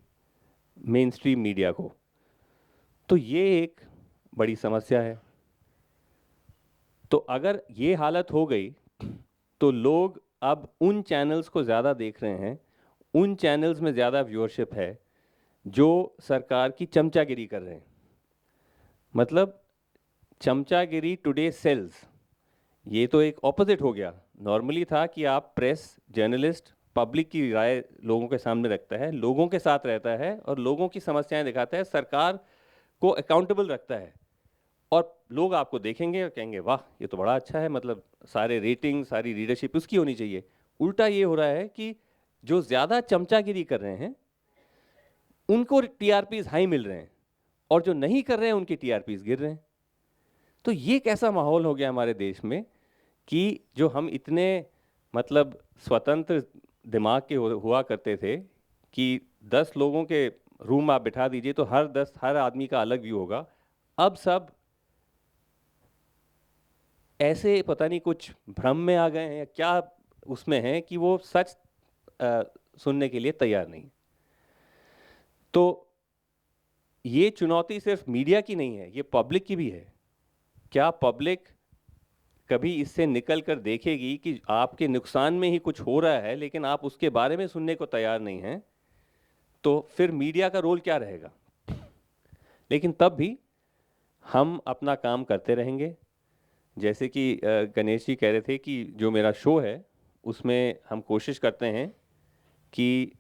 मेन स्ट्रीम मीडिया को। तो ये एक बड़ी समस्या है। तो अगर ये हालत हो गई तो लोग अब उन चैनल्स को ज़्यादा देख रहे हैं, उन चैनल्स में ज़्यादा व्यूअरशिप है जो सरकार की चमचागिरी कर रहे हैं। मतलब चमचागिरी टुडे सेल्स, ये तो एक ऑपोजिट हो गया। नॉर्मली था कि आप प्रेस, जर्नलिस्ट पब्लिक की राय लोगों के सामने रखता है, लोगों के साथ रहता है और लोगों की समस्याएं दिखाता है, सरकार को अकाउंटेबल रखता है, और लोग आपको देखेंगे और कहेंगे वाह ये तो बड़ा अच्छा है, मतलब सारे रेटिंग, सारी रीडरशिप उसकी होनी चाहिए। उल्टा ये हो रहा है कि जो ज़्यादा चमचागिरी कर रहे हैं उनको टीआरपीज हाई मिल रहे हैं और जो नहीं कर रहे हैं उनके टीआरपीज गिर रहे हैं। तो ये कैसा माहौल हो गया हमारे देश में कि जो हम इतने मतलब स्वतंत्र दिमाग के हुआ करते थे कि 10 लोगों के रूम आप बिठा दीजिए तो हर आदमी का अलग व्यू होगा, अब सब ऐसे पता नहीं कुछ भ्रम में आ गए हैं, क्या उसमें है कि वो सच सुनने के लिए तैयार नहीं। तो ये चुनौती सिर्फ मीडिया की नहीं है, ये पब्लिक की भी है। क्या पब्लिक कभी इससे निकल कर देखेगी कि आपके नुकसान में ही कुछ हो रहा है लेकिन आप उसके बारे में सुनने को तैयार नहीं हैं, तो फिर मीडिया का रोल क्या रहेगा। लेकिन तब भी हम अपना काम करते रहेंगे। जैसे कि गणेश जी कह रहे थे कि जो मेरा शो है उसमें हम कोशिश करते हैं कि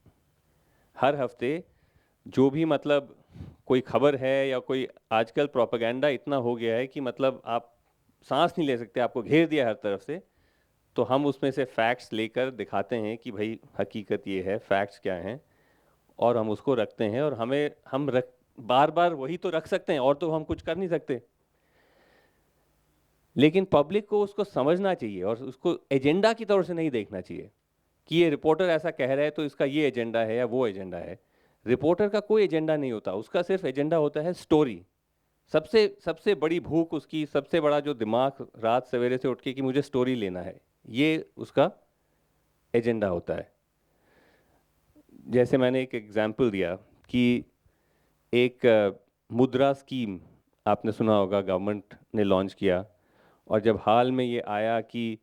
हर हफ्ते जो भी मतलब कोई खबर है या कोई, आजकल प्रोपेगेंडा इतना हो गया है कि मतलब आप सांस नहीं ले सकते, आपको घेर दिया हर तरफ से, तो हम उसमें से फैक्ट्स लेकर दिखाते हैं कि भाई हकीकत ये है, फैक्ट्स क्या हैं, और हम उसको रखते हैं। और हम बार बार वही तो रख सकते हैं और तो हम कुछ कर नहीं सकते। लेकिन पब्लिक को उसको समझना चाहिए और उसको एजेंडा की तौर से नहीं देखना चाहिए कि ये रिपोर्टर ऐसा कह रहा है तो इसका ये एजेंडा है या वो एजेंडा है। रिपोर्टर का कोई एजेंडा नहीं होता, उसका सिर्फ एजेंडा होता है स्टोरी। सबसे सबसे बड़ी भूख उसकी, सबसे बड़ा जो दिमाग रात सवेरे से उठ के कि मुझे स्टोरी लेना है, ये उसका एजेंडा होता है। जैसे मैंने एक एग्जाम्पल दिया कि एक मुद्रा स्कीम आपने सुना होगा, गवर्नमेंट ने लॉन्च किया, और जब हाल में ये आया कि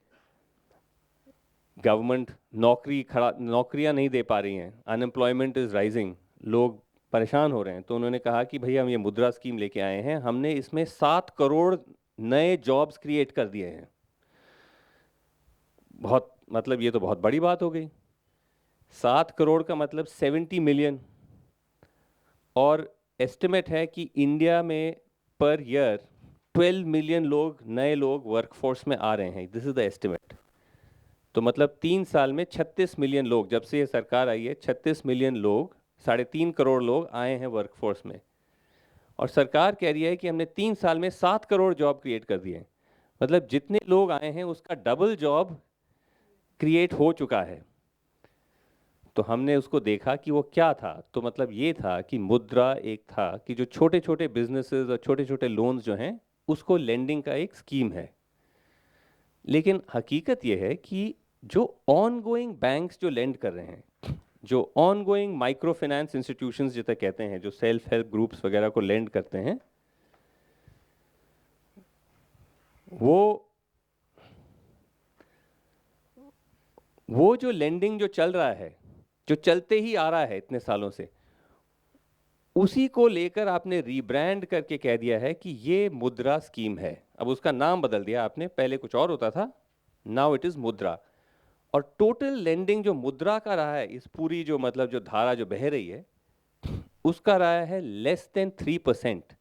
गवर्नमेंट नौकरियां नहीं दे पा रही हैं, अनएम्प्लॉयमेंट इज़ राइजिंग, लोग परेशान हो रहे हैं, तो उन्होंने कहा कि भैया हम ये मुद्रा स्कीम लेके आए हैं, हमने इसमें 7 करोड़ नए जॉब्स क्रिएट कर दिए हैं। बहुत मतलब ये तो बहुत बड़ी बात हो गई। 7 करोड़ का मतलब 70 मिलियन, और एस्टिमेट है कि इंडिया में पर ईयर 12 मिलियन लोग, नए लोग वर्कफोर्स में आ रहे हैं। This is the estimate. तो मतलब 3 साल में 36 मिलियन लोग, जब से ये सरकार आई है 36 मिलियन लोग, 3.5 करोड़ लोग आए हैं वर्कफोर्स में। और सरकार कह रही है कि हमने 3 साल में 7 करोड़ जॉब क्रिएट कर दिए हैं। मतलब जितने लोग आए हैं उसका डबल जॉब क्रिएट हो चुका है। तो हमने उसको देखा कि वो क्या था, तो मतलब ये था कि मुद्रा एक था कि जो छोटे छोटे बिजनेसेस और छोटे छोटे लोन्स जो हैं उसको लेंडिंग का एक स्कीम है। लेकिन हकीकत ये है कि जो ऑनगोइंग बैंक्स जो लेंड कर रहे हैं, जो ऑनगोइंग माइक्रो फाइनेंस इंस्टीट्यूशंस जिसे कहते हैं, जो सेल्फ हेल्प ग्रुप्स वगैरह को लेंड करते हैं, वो जो लेंडिंग जो चल रहा है, जो चलते ही आ रहा है इतने सालों से, उसी को लेकर आपने रीब्रांड करके कह दिया है कि ये मुद्रा स्कीम है। अब उसका नाम बदल दिया आपने, पहले कुछ और होता था, नाउ इट इज मुद्रा। और टोटल लेंडिंग जो मुद्रा का रहा है, इस पूरी जो मतलब जो धारा जो बह रही है, उसका रहा है लेस देन 3%।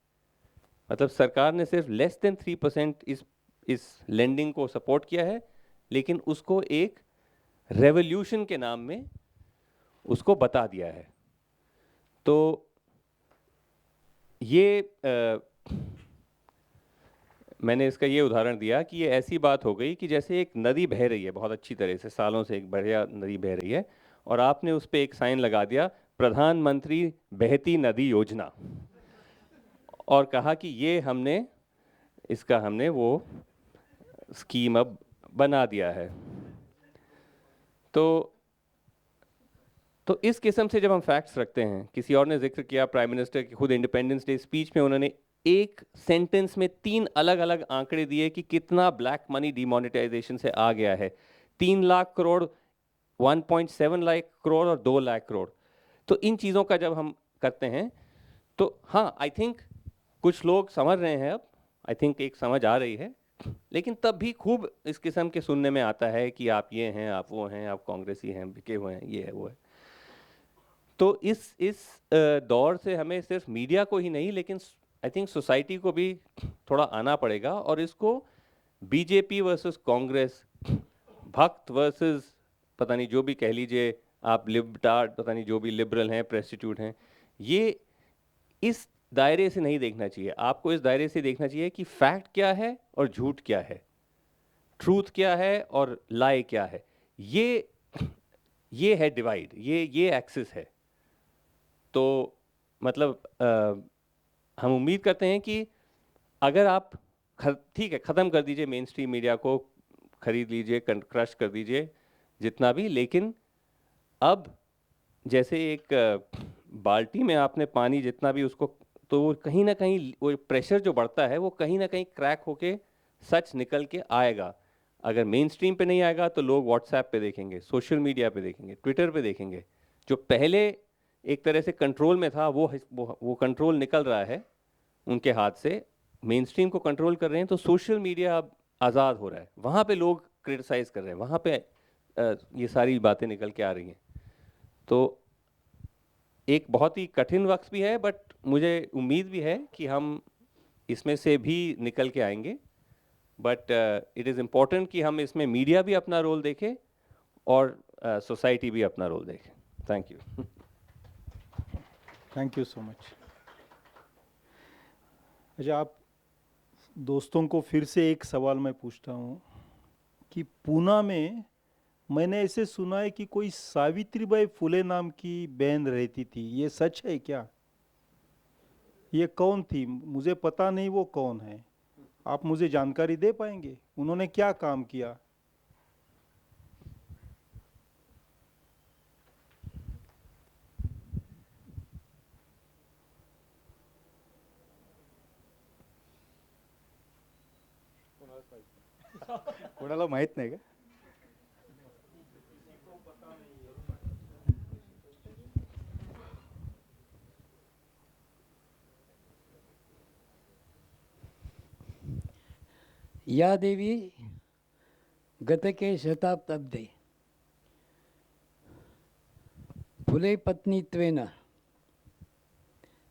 मतलब सरकार ने सिर्फ लेस देन 3% इस लेंडिंग को सपोर्ट किया है, लेकिन उसको एक रेवोल्यूशन के नाम में उसको बता दिया है। तो ये मैंने इसका ये उदाहरण दिया कि ये ऐसी बात हो गई कि जैसे एक नदी बह रही है बहुत अच्छी तरह से, सालों से एक बढ़िया नदी बह रही है, और आपने उस पर एक साइन लगा दिया, प्रधानमंत्री बहती नदी योजना, और कहा कि ये हमने वो स्कीम अब बना दिया है। तो इस किस्म से जब हम फैक्ट्स रखते हैं, किसी और ने जिक्र किया प्राइम मिनिस्टर की, खुद इंडिपेंडेंस डे स्पीच में उन्होंने एक सेंटेंस में 3 अलग अलग आंकड़े दिए कि कितना ब्लैक मनी डिमोनेटाइजेशन से आ गया है। 3 लाख करोड़, 1.7 लाख करोड़ और 2 लाख करोड़। तो इन चीज़ों का जब हम करते हैं तो हाँ, आई थिंक कुछ लोग समझ रहे हैं, अब आई थिंक एक समझ आ रही है, लेकिन तब भी खूब इस किस्म के सुनने में आता है कि आप ये हैं, आप वो हैं, आप कांग्रेसी हैं, बिके हुए हैं, ये है वो है। तो इस दौर से हमें सिर्फ मीडिया को ही नहीं, लेकिन आई थिंक सोसाइटी को भी थोड़ा आना पड़ेगा, और इसको बीजेपी वर्सेस कांग्रेस, भक्त वर्सेस पता नहीं जो भी कह लीजिए आप, लिबर्टार्ड, पता नहीं जो भी लिबरल हैं, प्रेस्टिट्यूट हैं, ये इस दायरे से नहीं देखना चाहिए। आपको इस दायरे से देखना चाहिए कि फैक्ट क्या है और झूठ क्या है, ट्रूथ क्या है और लाई क्या है। ये है डिवाइड, ये एक्सिस है। तो मतलब हम उम्मीद करते हैं कि अगर आप ठीक है, ख़त्म कर दीजिए मेन स्ट्रीम मीडिया को, खरीद लीजिए, क्रश कर दीजिए जितना भी, लेकिन अब जैसे एक बाल्टी में आपने पानी जितना भी उसको, तो वो कहीं ना कहीं वो प्रेशर जो बढ़ता है वो कहीं ना कहीं क्रैक होके सच निकल के आएगा। अगर मेन स्ट्रीम पे नहीं आएगा तो लोग व्हाट्सएप पे देखेंगे, सोशल मीडिया पे देखेंगे, ट्विटर पे देखेंगे। जो पहले एक तरह से कंट्रोल में था वो कंट्रोल निकल रहा है उनके हाथ से, मेन स्ट्रीम को कंट्रोल कर रहे हैं, तो सोशल मीडिया अब आज़ाद हो रहा है, वहाँ पे लोग क्रिटिसाइज़ कर रहे हैं, वहाँ पे ये सारी बातें निकल के आ रही हैं। तो एक बहुत ही कठिन वक्त भी है, बट मुझे उम्मीद भी है कि हम इसमें से भी निकल के आएंगे। बट इट इज़ इम्पॉर्टेंट कि हम इसमें मीडिया भी अपना रोल देखे और सोसाइटी भी अपना रोल देखे। Thank you. Thank you so much. अच्छा, आप दोस्तों को फिर से एक सवाल मैं पूछता हूँ कि पूना में मैंने ऐसे सुना है कि कोई सावित्रीबाई फुले नाम की बहन रहती थी, ये सच है क्या? ये कौन थी? मुझे पता नहीं वो कौन है, आप मुझे जानकारी दे पाएंगे? उन्होंने क्या काम किया? कोणाला माहित नाही का? या देवी गतके शताब्दे फुले पत्नीत्वेन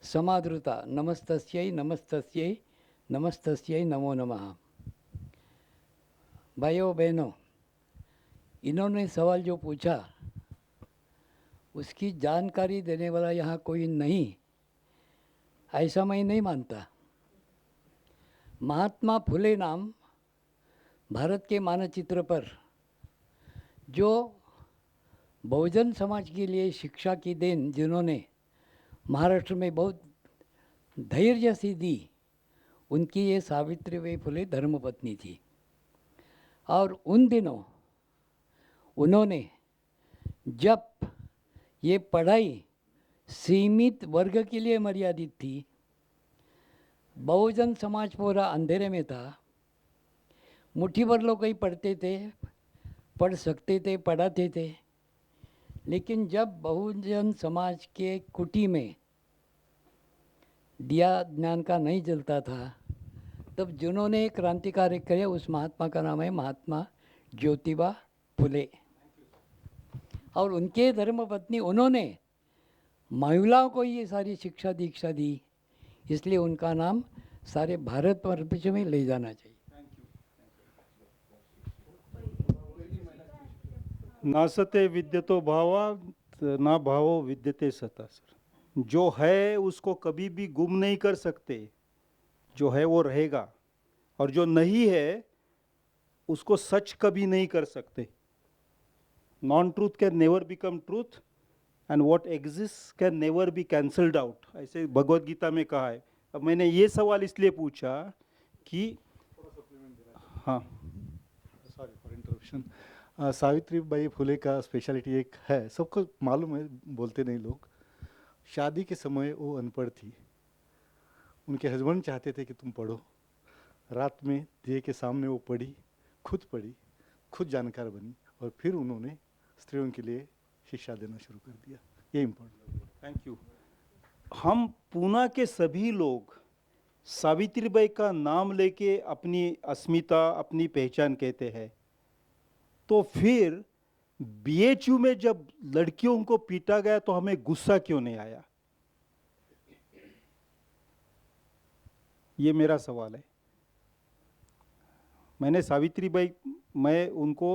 समादृता नमस्तस्यै नमस्तस्यै नमस्तस्यै नमो नमः। भाइयों बहनों, इन्होंने सवाल जो पूछा उसकी जानकारी देने वाला यहाँ कोई नहीं, ऐसा मैं नहीं मानता। महात्मा फुले नाम भारत के मानचित्र पर जो बहुजन समाज के लिए शिक्षा की देन जिन्होंने महाराष्ट्र में बहुत धैर्य से दी, उनकी ये सावित्रीबाई फुले धर्मपत्नी थी। और उन दिनों उन्होंने जब ये पढ़ाई सीमित वर्ग के लिए मर्यादित थी, बहुजन समाज पूरा अंधेरे में था, मुट्ठी भर लोग ही पढ़ते थे, पढ़ सकते थे, पढ़ाते थे। लेकिन जब बहुजन समाज के कुटी में दिया ज्ञान का नहीं जलता था, तब जिन्होंने क्रांतिकारी करे उस महात्मा का नाम है महात्मा ज्योतिबा फुले। और उनके धर्मपत्नी उन्होंने महिलाओं को ये सारी शिक्षा दीक्षा दी, इसलिए उनका नाम सारे भारत वर्ष में ले जाना चाहिए। नासते विद्यतो भावात् ना भावो विद्यते सता। सर, जो है उसको कभी भी गुम नहीं कर सकते, जो है वो रहेगा, और जो नहीं है उसको सच कभी नहीं कर सकते। Non truth can never become truth and what exist can never be cancelled out, ऐसे भगवत गीता में कहा है। अब मैंने ये सवाल इसलिए पूछा कि हाँ, sorry for interruption. Savitribai Phule का स्पेशलिटी एक है, सबको मालूम है, बोलते नहीं लोग। शादी के समय वो अनपढ़ थी, उनके हस्बैंड चाहते थे कि तुम पढ़ो, रात में दिए के सामने वो पढ़ी, खुद जानकार बनी, और फिर उन्होंने स्त्रियों के लिए शिक्षा देना शुरू कर दिया। ये इम्पोर्टेंट। Thank you. हम पूना के सभी लोग सावित्रीबाई का नाम लेके अपनी अस्मिता, अपनी पहचान कहते हैं, तो फिर बीएचयू में जब लड़कियों को पीटा गया तो हमें गुस्सा क्यों नहीं आया? ये मेरा सवाल है। मैंने सावित्रीबाई, मैं उनको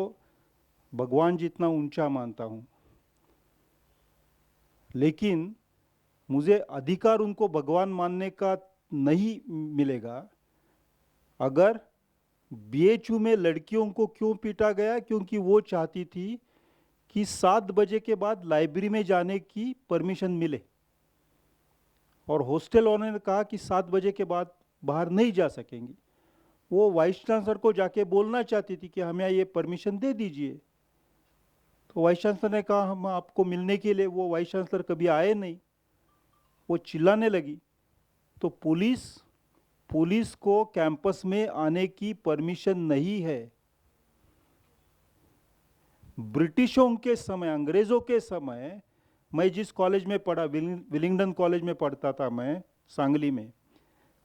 भगवान जितना ऊंचा मानता हूं, लेकिन मुझे अधिकार उनको भगवान मानने का नहीं मिलेगा अगर बीएचयू में लड़कियों को क्यों पीटा गया? क्योंकि वो चाहती थी कि 7 बजे के बाद लाइब्रेरी में जाने की परमिशन मिले, और हॉस्टल वालों ने कहा कि 7 बजे के बाद बाहर नहीं जा सकेंगी। वो वाइस चांसलर को जाके बोलना चाहती थी कि हमें ये परमिशन दे दीजिए, तो वाइस चांसलर ने कहा हम आपको मिलने के लिए। वो वाइस चांसलर कभी आए नहीं, वो चिल्लाने लगी, तो पुलिस को कैंपस में आने की परमिशन नहीं है। ब्रिटिशों के समय, अंग्रेज़ों के समय, मैं जिस कॉलेज में पढ़ा, विलिंगडन कॉलेज में पढ़ता था मैं, सांगली में,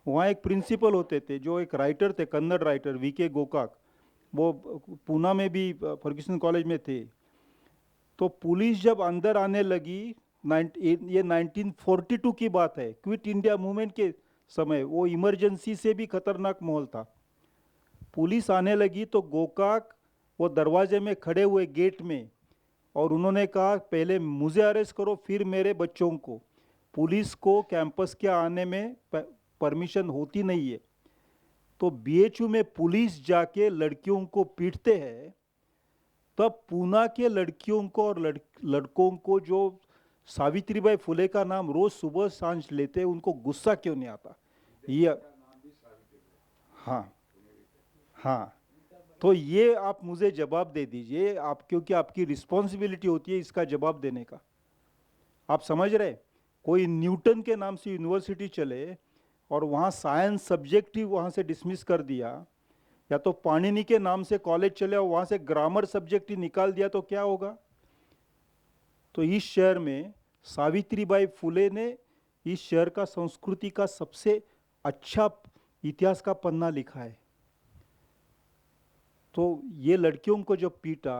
वहाँ एक प्रिंसिपल होते थे जो एक राइटर थे, कन्नड़ राइटर वीके गोकाक। वो पूना में भी फर्ग्यूसन कॉलेज में थे। तो पुलिस जब अंदर आने लगी, ये 1942 की बात है, क्विट इंडिया मूवमेंट के समय, वो इमरजेंसी से भी खतरनाक माहौल था। पुलिस आने लगी तो गोकाक वो दरवाजे में खड़े हुए गेट में, और उन्होंने कहा पहले मुझे अरेस्ट करो फिर मेरे बच्चों को। पुलिस को कैंपस के आने में परमिशन होती नहीं है। तो बीएचयू में पुलिस जाके लड़कियों को पीटते हैं, तब पूना के लड़कियों को और लड़कों को जो सावित्रीबाई फुले का नाम रोज सुबह सांझ लेते उनको गुस्सा क्यों नहीं आता? ये हाँ हाँ, तो ये आप मुझे जवाब दे दीजिए, आप, क्योंकि आपकी रिस्पॉन्सिबिलिटी होती है इसका जवाब देने का। आप समझ रहे, कोई न्यूटन के नाम से यूनिवर्सिटी चले और वहाँ साइंस सब्जेक्ट ही वहाँ से डिसमिस कर दिया, या तो पाणिनि के नाम से कॉलेज चले और वहाँ से ग्रामर सब्जेक्ट ही निकाल दिया, तो क्या होगा? तो इस शहर में सावित्रीबाई फुले ने इस शहर का संस्कृति का सबसे अच्छा इतिहास का पन्ना लिखा है। तो ये लड़कियों को जब पीटा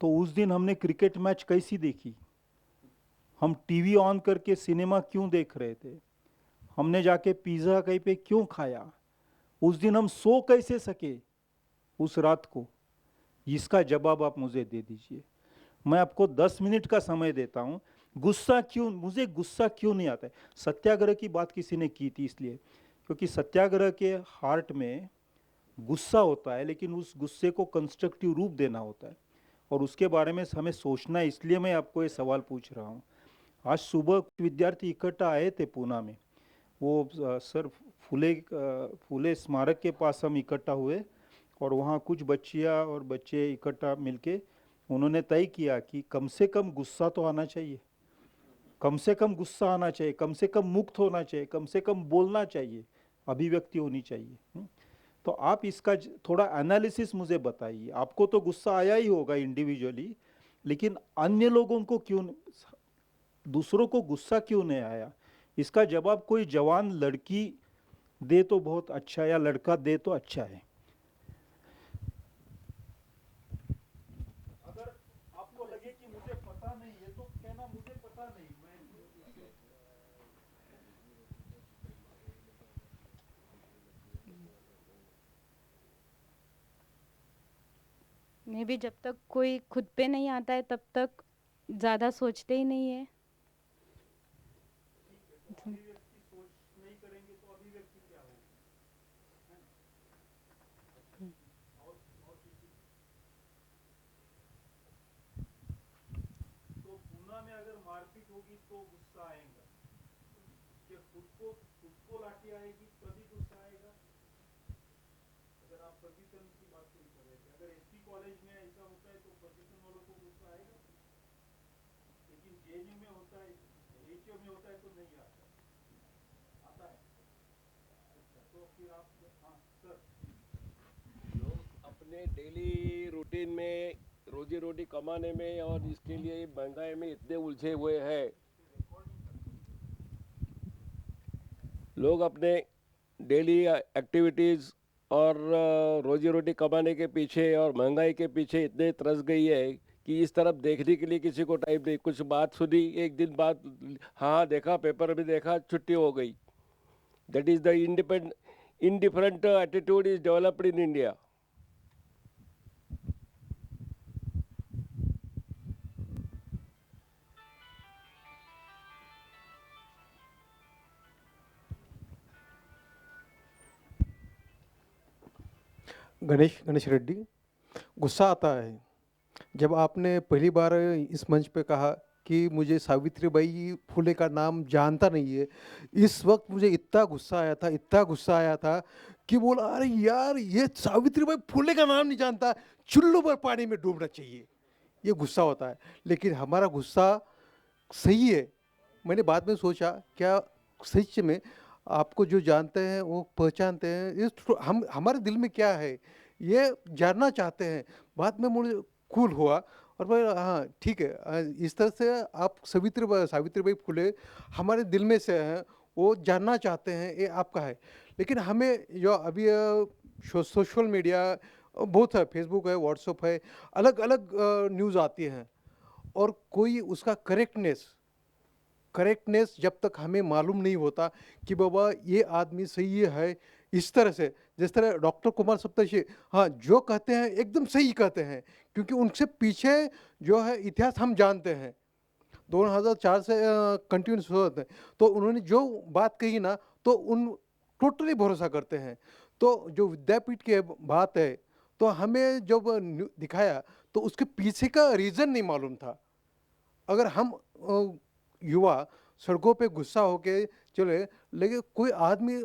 तो उस दिन हमने क्रिकेट मैच कैसी देखी? हम टीवी ऑन करके सिनेमा क्यों देख रहे थे? हमने जाके पिज़्ज़ा कहीं पे क्यों खाया? उस दिन हम सो कैसे सके उस रात को? इसका जवाब आप मुझे दे दीजिए। मैं आपको 10 मिनट का समय देता हूँ। गुस्सा क्यों, मुझे गुस्सा क्यों नहीं आता है? सत्याग्रह की बात किसी ने की थी, इसलिए क्योंकि सत्याग्रह के हार्ट में गुस्सा होता है, लेकिन उस गुस्से को कंस्ट्रक्टिव रूप देना होता है और उसके बारे में हमें सोचना है। इसलिए मैं आपको ये सवाल पूछ रहा हूँ। आज सुबह विद्यार्थी इकट्ठा आए थे पूना में, वो सर फुले स्मारक के पास हम इकट्ठा हुए और वहाँ कुछ बच्चियाँ और बच्चे इकट्ठा मिलके उन्होंने तय किया कि कम से कम गुस्सा तो आना चाहिए, कम से कम गुस्सा आना चाहिए, कम से कम मुक्त होना चाहिए, कम से कम बोलना चाहिए, अभिव्यक्ति होनी चाहिए। तो आप इसका थोड़ा एनालिसिस मुझे बताइए। आपको तो गुस्सा आया ही होगा इंडिविजुअली, लेकिन अन्य लोगों को क्यों, दूसरों को गुस्सा क्यों नहीं आया? इसका जवाब कोई जवान लड़की दे तो बहुत अच्छा, या लड़का दे तो अच्छा है। अगर आपको लगे कि मुझे पता नहीं है तो कहना मुझे पता नहीं। मैं भी जब तक कोई खुद पे नहीं आता है तब तक ज़्यादा सोचते ही नहीं है। तो पूना में अगर मारपीट होगी तो गुस्सा आएगा, कि खुद को लाठी आएगी तभी गुस्सा आएगा। अगर आप प्रदूषण की बात नहीं कर रहे थे, अगर एसपी कॉलेज में ऐसा होता है तो प्रदूषण वालों को गुस्सा आएगा, लेकिन जेएनयू में होता है, एचयू में होता है तो नहीं आता है। अच्छा, तो फिर आप, हाँ सर, लोग अपने डेली रूटीन में रोजी रोटी कमाने में और इसके लिए महंगाई में इतने उलझे हुए हैं, लोग अपने डेली एक्टिविटीज़ और रोजी रोटी कमाने के पीछे और महंगाई के पीछे इतने त्रस गई है कि इस तरफ देखने के लिए किसी को टाइम नहीं। कुछ बात सुनी, एक दिन बाद हाँ देखा, पेपर में देखा, छुट्टी हो गई। That is the indifferent attitude is developed in India. Ganesh Reddy, गुस्सा आता है जब आपने पहली बार इस मंच पे कहा कि मुझे सावित्रीबाई फुले का नाम जानता नहीं है। इस वक्त मुझे इतना गुस्सा आया था कि बोला अरे यार ये सावित्रीबाई फुले का नाम नहीं जानता, चुल्लू पर पानी में डूबना चाहिए, ये गुस्सा होता है। लेकिन हमारा गुस्सा सही है। मैंने बाद में सोचा क्या सच में आपको जो जानते हैं वो पहचानते हैं, ये हम हमारे दिल में क्या है ये जानना चाहते हैं। बाद में मुझे कूल हुआ और भाई हाँ ठीक है, इस तरह से आप सावित्रीबाई फुले हमारे दिल में से हैं, वो जानना चाहते हैं, ये आपका है। लेकिन हमें जो अभी सोशल मीडिया बहुत है, फेसबुक है, व्हाट्सएप है, अलग अलग न्यूज़ आती हैं और कोई उसका करेक्टनेस जब तक हमें मालूम नहीं होता कि बाबा ये आदमी सही है, इस तरह से जिस तरह डॉक्टर कुमार सप्तर्षि हाँ जो कहते हैं एकदम सही कहते हैं, क्योंकि उनसे पीछे जो है इतिहास हम जानते हैं, 2004 से कंटिन्यूस होते हैं, तो उन्होंने जो बात कही ना तो उन टोटली भरोसा करते हैं। तो जो विद्यापीठ की बात है तो हमें जब दिखाया तो उसके पीछे का रीज़न नहीं मालूम था। अगर हम युवा सड़कों पे गुस्सा होके चले, लेकिन कोई आदमी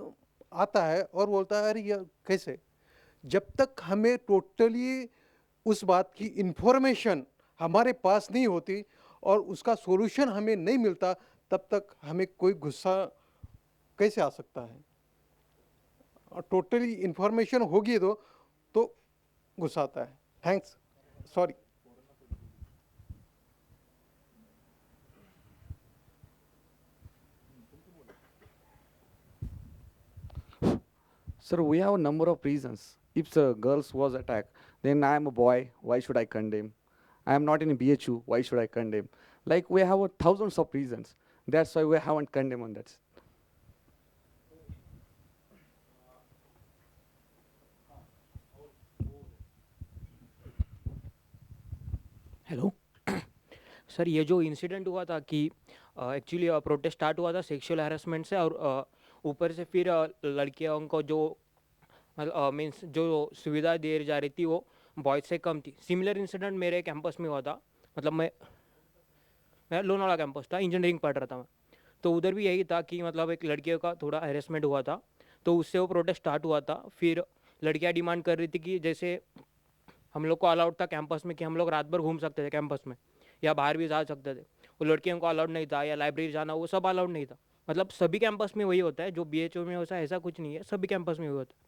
आता है और बोलता है अरे ये कैसे, जब तक हमें टोटली उस बात की इंफॉर्मेशन हमारे पास नहीं होती और उसका सॉल्यूशन हमें नहीं मिलता, तब तक हमें कोई गुस्सा कैसे आ सकता है। और टोटली इंफॉर्मेशन होगी तो गुस्सा आता है। Thanks, sorry. Sir, we have a number of reasons. If a girl was attacked, then I am a boy, why should I condemn? I am not in a BHU, why should I condemn? Like we have thousands of reasons. That's why we haven't condemned on that. Hello sir, ये जो incident हुआ था कि actually protest start हुआ था sexual harassment से, और ऊपर से फिर लड़कियों को जो मीन्स जो सुविधा दी जा रही थी वो बॉयज़ से कम थी। सिमिलर इंसिडेंट मेरे कैंपस में हुआ था। मतलब मैं लोनावाला कैंपस था, इंजीनियरिंग पढ़ रहा था मैं, तो उधर भी यही था कि मतलब एक लड़कियों का थोड़ा हैरेसमेंट हुआ था, तो उससे वो प्रोटेस्ट स्टार्ट हुआ था। फिर लड़कियां डिमांड कर रही थी कि जैसे हम लोग को अलाउड था कैंपस में कि हम लोग रात भर घूम सकते थे कैंपस में, या बाहर भी जा सकते थे, वो लड़कियों को अलाउड नहीं था, या लाइब्रेरी जाना वो सब अलाउड नहीं था। मतलब सभी कैंपस में वही होता है, जो BHU में होता है ऐसा कुछ नहीं है, सभी कैंपस में वही होता है।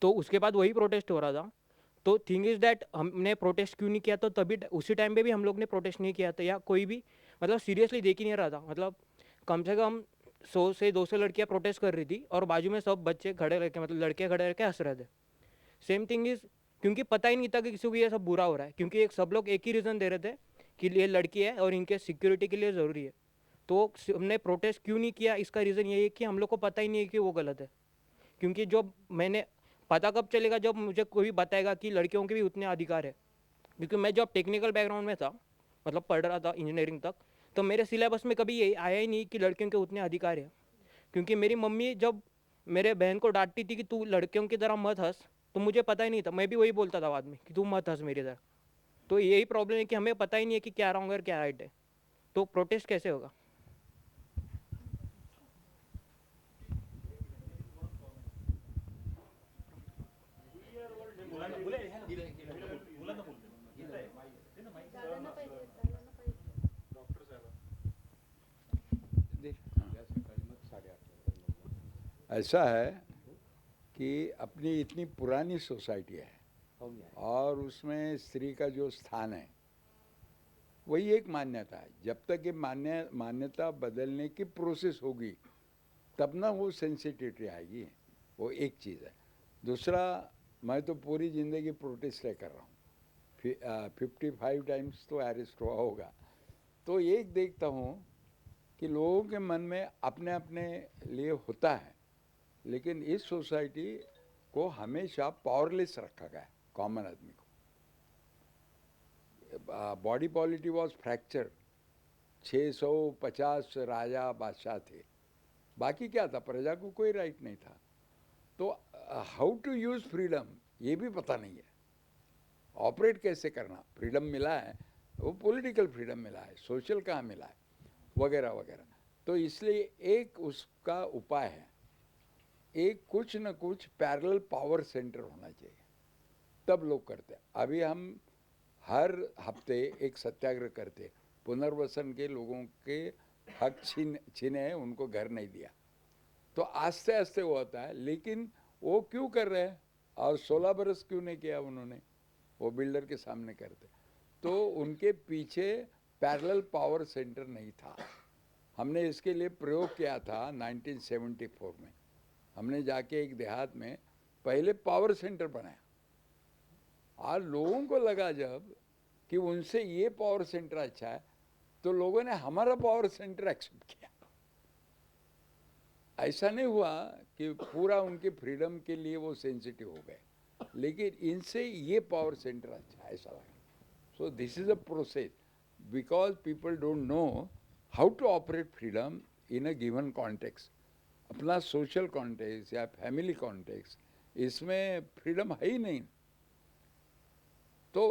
तो उसके बाद वही प्रोटेस्ट हो रहा था। तो थिंग इज़ डैट हमने प्रोटेस्ट क्यों नहीं किया, तो तभी उसी टाइम पे भी हम लोग ने प्रोटेस्ट नहीं किया था, या कोई भी मतलब सीरियसली देख ही नहीं रहा था। मतलब कम से कम 100 से 200 लड़कियाँ प्रोटेस्ट कर रही थी और बाजू में सब बच्चे खड़े रह के, मतलब लड़के खड़े रह के हंस रहे थे। सेम थिंग इज़, क्योंकि पता ही नहीं था कि किसी को ये सब बुरा हो रहा है, क्योंकि सब लोग एक ही रीज़न दे रहे थे कि ये लड़की है और इनके सिक्योरिटी के लिए ज़रूरी है। तो हमने प्रोटेस्ट क्यों नहीं किया, इसका रीज़न ये है कि हम लोग को पता ही नहीं है कि वो गलत है। क्योंकि जो मैंने पता कब चलेगा, जब मुझे कोई बताएगा कि लड़कियों के भी उतने अधिकार है। क्योंकि मैं जब टेक्निकल बैकग्राउंड में था, मतलब पढ़ रहा था इंजीनियरिंग तक, तो मेरे सिलेबस में कभी ये आया ही नहीं कि लड़कियों के उतने अधिकार है। क्योंकि मेरी मम्मी जब मेरे बहन को डांटती थी कि तू लड़कियों की तरह मत हंस, तो मुझे पता ही नहीं था, मैं भी वही बोलता था बाद में कि तू मत हंस मेरी तरह। तो यही प्रॉब्लम है कि हमें पता ही नहीं है कि क्या रॉन्ग है और क्या राइट है, तो प्रोटेस्ट कैसे होगा। ऐसा है कि अपनी इतनी पुरानी सोसाइटी है और उसमें स्त्री का जो स्थान है वही एक मान्यता है। जब तक ये मान्यता बदलने की प्रोसेस होगी तब ना वो सेंसिटिविटी आएगी, वो एक चीज़ है। दूसरा, मैं तो पूरी ज़िंदगी प्रोटेस्ट कर रहा हूँ, 55 टाइम्स तो अरेस्ट हुआ होगा। तो एक देखता हूँ कि लोगों के मन में अपने अपने लिए होता है, लेकिन इस सोसाइटी को हमेशा पावरलेस रखा गया है कॉमन आदमी को। Body polity was fracture. 650 राजा बादशाह थे, बाकी क्या था, प्रजा को कोई राइट नहीं था। तो हाउ टू यूज़ फ्रीडम ये भी पता नहीं है, ऑपरेट कैसे करना। फ्रीडम मिला है, वो पॉलिटिकल फ्रीडम मिला है, सोशल कहाँ मिला है, वगैरह वगैरह। तो इसलिए एक उसका उपाय है, एक कुछ न कुछ पैरेलल पावर सेंटर होना चाहिए, तब लोग करते हैं। अभी हम हर हफ्ते एक सत्याग्रह करते, पुनर्वसन के लोगों के हक छीने हैं, उनको घर नहीं दिया। तो आस्ते आस्ते वो होता है, लेकिन वो क्यों कर रहे हैं और 16 बरस क्यों नहीं किया उन्होंने, वो बिल्डर के सामने करते। तो उनके पीछे पैरेलल पावर सेंटर नहीं था। हमने इसके लिए प्रयोग किया था 1974 में। हमने जाके एक देहात में पहले पावर सेंटर बनाया और लोगों को लगा जब कि उनसे ये पावर सेंटर अच्छा है, तो लोगों ने हमारा पावर सेंटर एक्सेप्ट किया। ऐसा नहीं हुआ कि पूरा उनके फ्रीडम के लिए वो सेंसिटिव हो गए, लेकिन इनसे ये पावर सेंटर अच्छा है ऐसा लगा। So this is a process, because people don't know how to operate freedom in a given context. अपना सोशल कॉन्टेक्स्ट या फैमिली कॉन्टेक्स्ट, इसमें फ्रीडम है ही नहीं। तो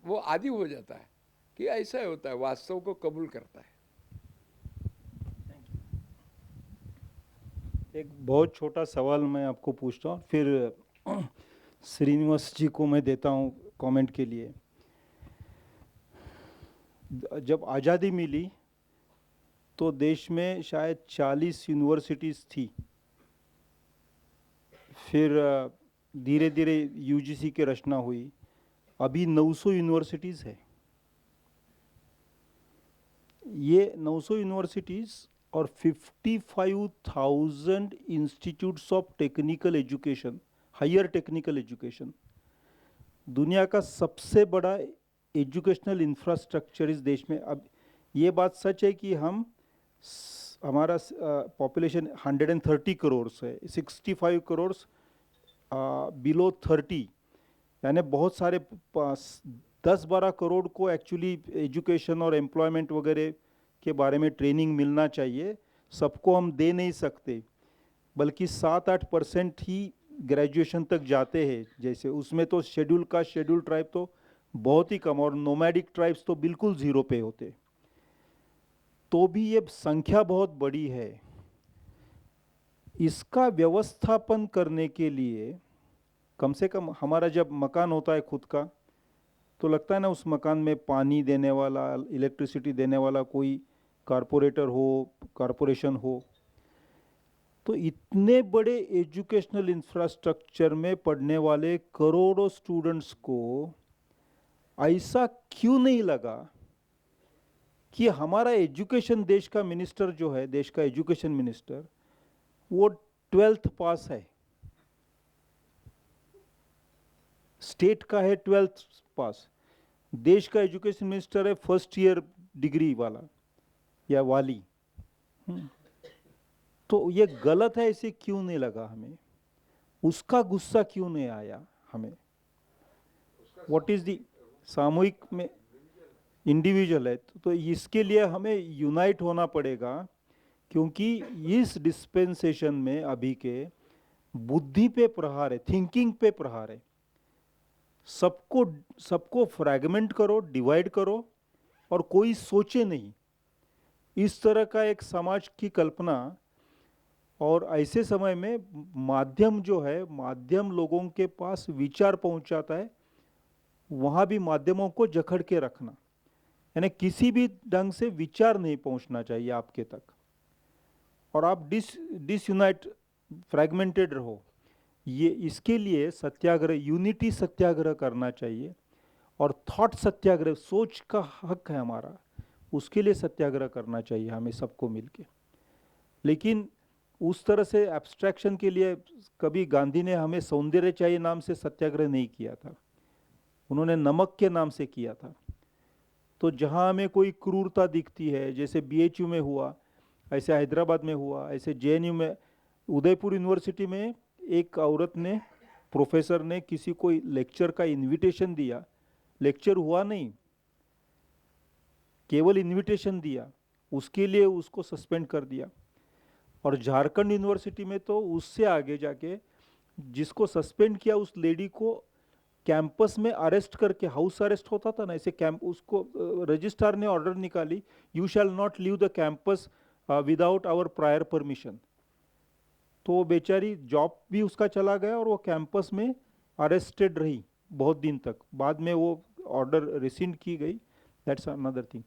वो आदी हो जाता है कि ऐसा ही होता है, वास्तव को कबूल करता है। एक बहुत छोटा सवाल मैं आपको पूछता हूँ, फिर श्रीनिवास जी को मैं देता हूँ कमेंट के लिए। जब आज़ादी मिली तो देश में शायद 40 यूनिवर्सिटीज़ थी, फिर धीरे धीरे यूजीसी की रचना हुई, अभी 900 यूनिवर्सिटीज़ है। ये 900 यूनिवर्सिटीज़ और 55,000 institutes of technical education, higher technical education, दुनिया का सबसे बड़ा एजुकेशनल इंफ्रास्ट्रक्चर इस देश में। अब ये बात सच है कि हमारा पॉपुलेशन 130 करोड़ है, 65 करोड़ बिलो 30, यानी बहुत सारे 10-12 करोड़ को एक्चुअली एजुकेशन और एम्प्लॉयमेंट वगैरह के बारे में ट्रेनिंग मिलना चाहिए। सबको हम दे नहीं सकते, बल्कि 7-8% ही ग्रेजुएशन तक जाते हैं। जैसे उसमें तो शेड्यूल कास्ट, शेड्यूल ट्राइब तो बहुत ही कम, और नोमैडिक ट्राइब्स तो बिल्कुल ज़ीरो पे होते। तो भी ये संख्या बहुत बड़ी है। इसका व्यवस्थापन करने के लिए कम से कम हमारा जब मकान होता है खुद का, तो लगता है ना उस मकान में पानी देने वाला, इलेक्ट्रिसिटी देने वाला कोई कारपोरेटर हो, कारपोरेशन हो। तो इतने बड़े एजुकेशनल इंफ्रास्ट्रक्चर में पढ़ने वाले करोड़ों स्टूडेंट्स को ऐसा क्यों नहीं लगा कि हमारा एजुकेशन, देश का मिनिस्टर जो है, देश का एजुकेशन मिनिस्टर, वो 12th पास है, स्टेट का है 12th पास। देश का एजुकेशन मिनिस्टर है फर्स्ट ईयर डिग्री वाला या वाली। तो ये गलत है, इसे क्यों नहीं लगा हमें? उसका गुस्सा क्यों नहीं आया हमें? व्हाट इज दी सामूहिक में इंडिविजुअल है, तो इसके लिए हमें यूनाइट होना पड़ेगा, क्योंकि इस डिस्पेंसेशन में अभी के बुद्धि पे प्रहार है, थिंकिंग पे प्रहार है। सबको फ्रैगमेंट करो, डिवाइड करो, और कोई सोचे नहीं। इस तरह का एक समाज की कल्पना, और ऐसे समय में माध्यम जो है, माध्यम लोगों के पास विचार पहुंचाता है, वहाँ भी माध्यमों को जकड़ के रखना, यानी किसी भी ढंग से विचार नहीं पहुंचना चाहिए आपके तक, और आप डिसयूनाइट, फ्रैगमेंटेड रहो। ये इसके लिए सत्याग्रह, यूनिटी सत्याग्रह करना चाहिए, और थॉट सत्याग्रह, सोच का हक है हमारा, उसके लिए सत्याग्रह करना चाहिए हमें सबको मिलके। लेकिन उस तरह से एब्स्ट्रैक्शन के लिए कभी गांधी ने हमें सौंदर्य चाहिए नाम से सत्याग्रह नहीं किया था, उन्होंने नमक के नाम से किया था। तो जहाँ हमें कोई क्रूरता दिखती है, जैसे BHU में हुआ, ऐसे हैदराबाद में हुआ, ऐसे JNU में, उदयपुर यूनिवर्सिटी में एक औरत ने, प्रोफेसर ने किसी को लेक्चर का इनविटेशन दिया, लेक्चर हुआ नहीं, केवल इनविटेशन दिया, उसके लिए उसको सस्पेंड कर दिया। और झारखंड यूनिवर्सिटी में तो उससे आगे जाके जिसको सस्पेंड किया, उस लेडी को कैंपस में अरेस्ट करके, हाउस अरेस्ट होता था ना, ऐसे कैंप, उसको रजिस्ट्रार ने ऑर्डर निकाली, you shall not leave the campus without our prior permission. तो वो बेचारी, जॉब भी उसका चला गया, और वो कैंपस में अरेस्टेड रही बहुत दिन तक। बाद में वो ऑर्डर रिसिंड की गई, that's another thing.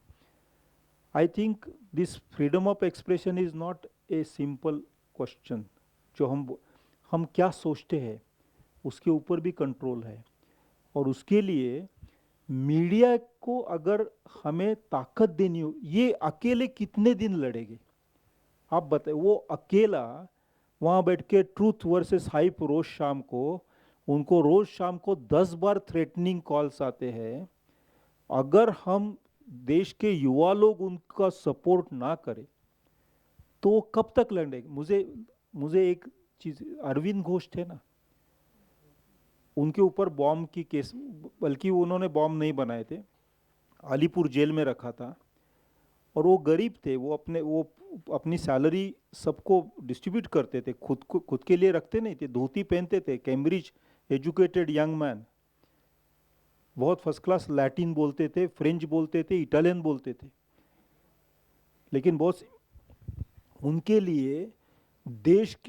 I think this freedom of expression is not a simple question. जो हम क्या सोचते हैं उसके ऊपर भी कंट्रोल है, और उसके लिए मीडिया को अगर हमें ताकत देनी हो, ये अकेले कितने दिन लड़ेंगे आप बताएं? वो अकेला वहाँ बैठ के ट्रूथ वर्सेस हाइप रोज शाम को, उनको रोज शाम को 10 बार थ्रेटनिंग कॉल्स आते हैं। अगर हम देश के युवा लोग उनका सपोर्ट ना करें तो वो कब तक लड़ेंगे? मुझे एक चीज़, अरविंद घोष थे ना, उनके ऊपर बॉम्ब की केस, बल्कि उन्होंने बॉम्ब नहीं बनाए थे, अलीपुर जेल में रखा था, और वो गरीब थे, वो अपनी सैलरी सबको डिस्ट्रीब्यूट करते थे, खुद के लिए रखते नहीं थे, धोती पहनते थे, कैम्ब्रिज एजुकेटेड यंग मैन। बहुत फर्स्ट क्लास लैटिन बोलते थे, फ्रेंच बोलते थे, इटालियन बोलते थे, लेकिन बहुत उनके लिए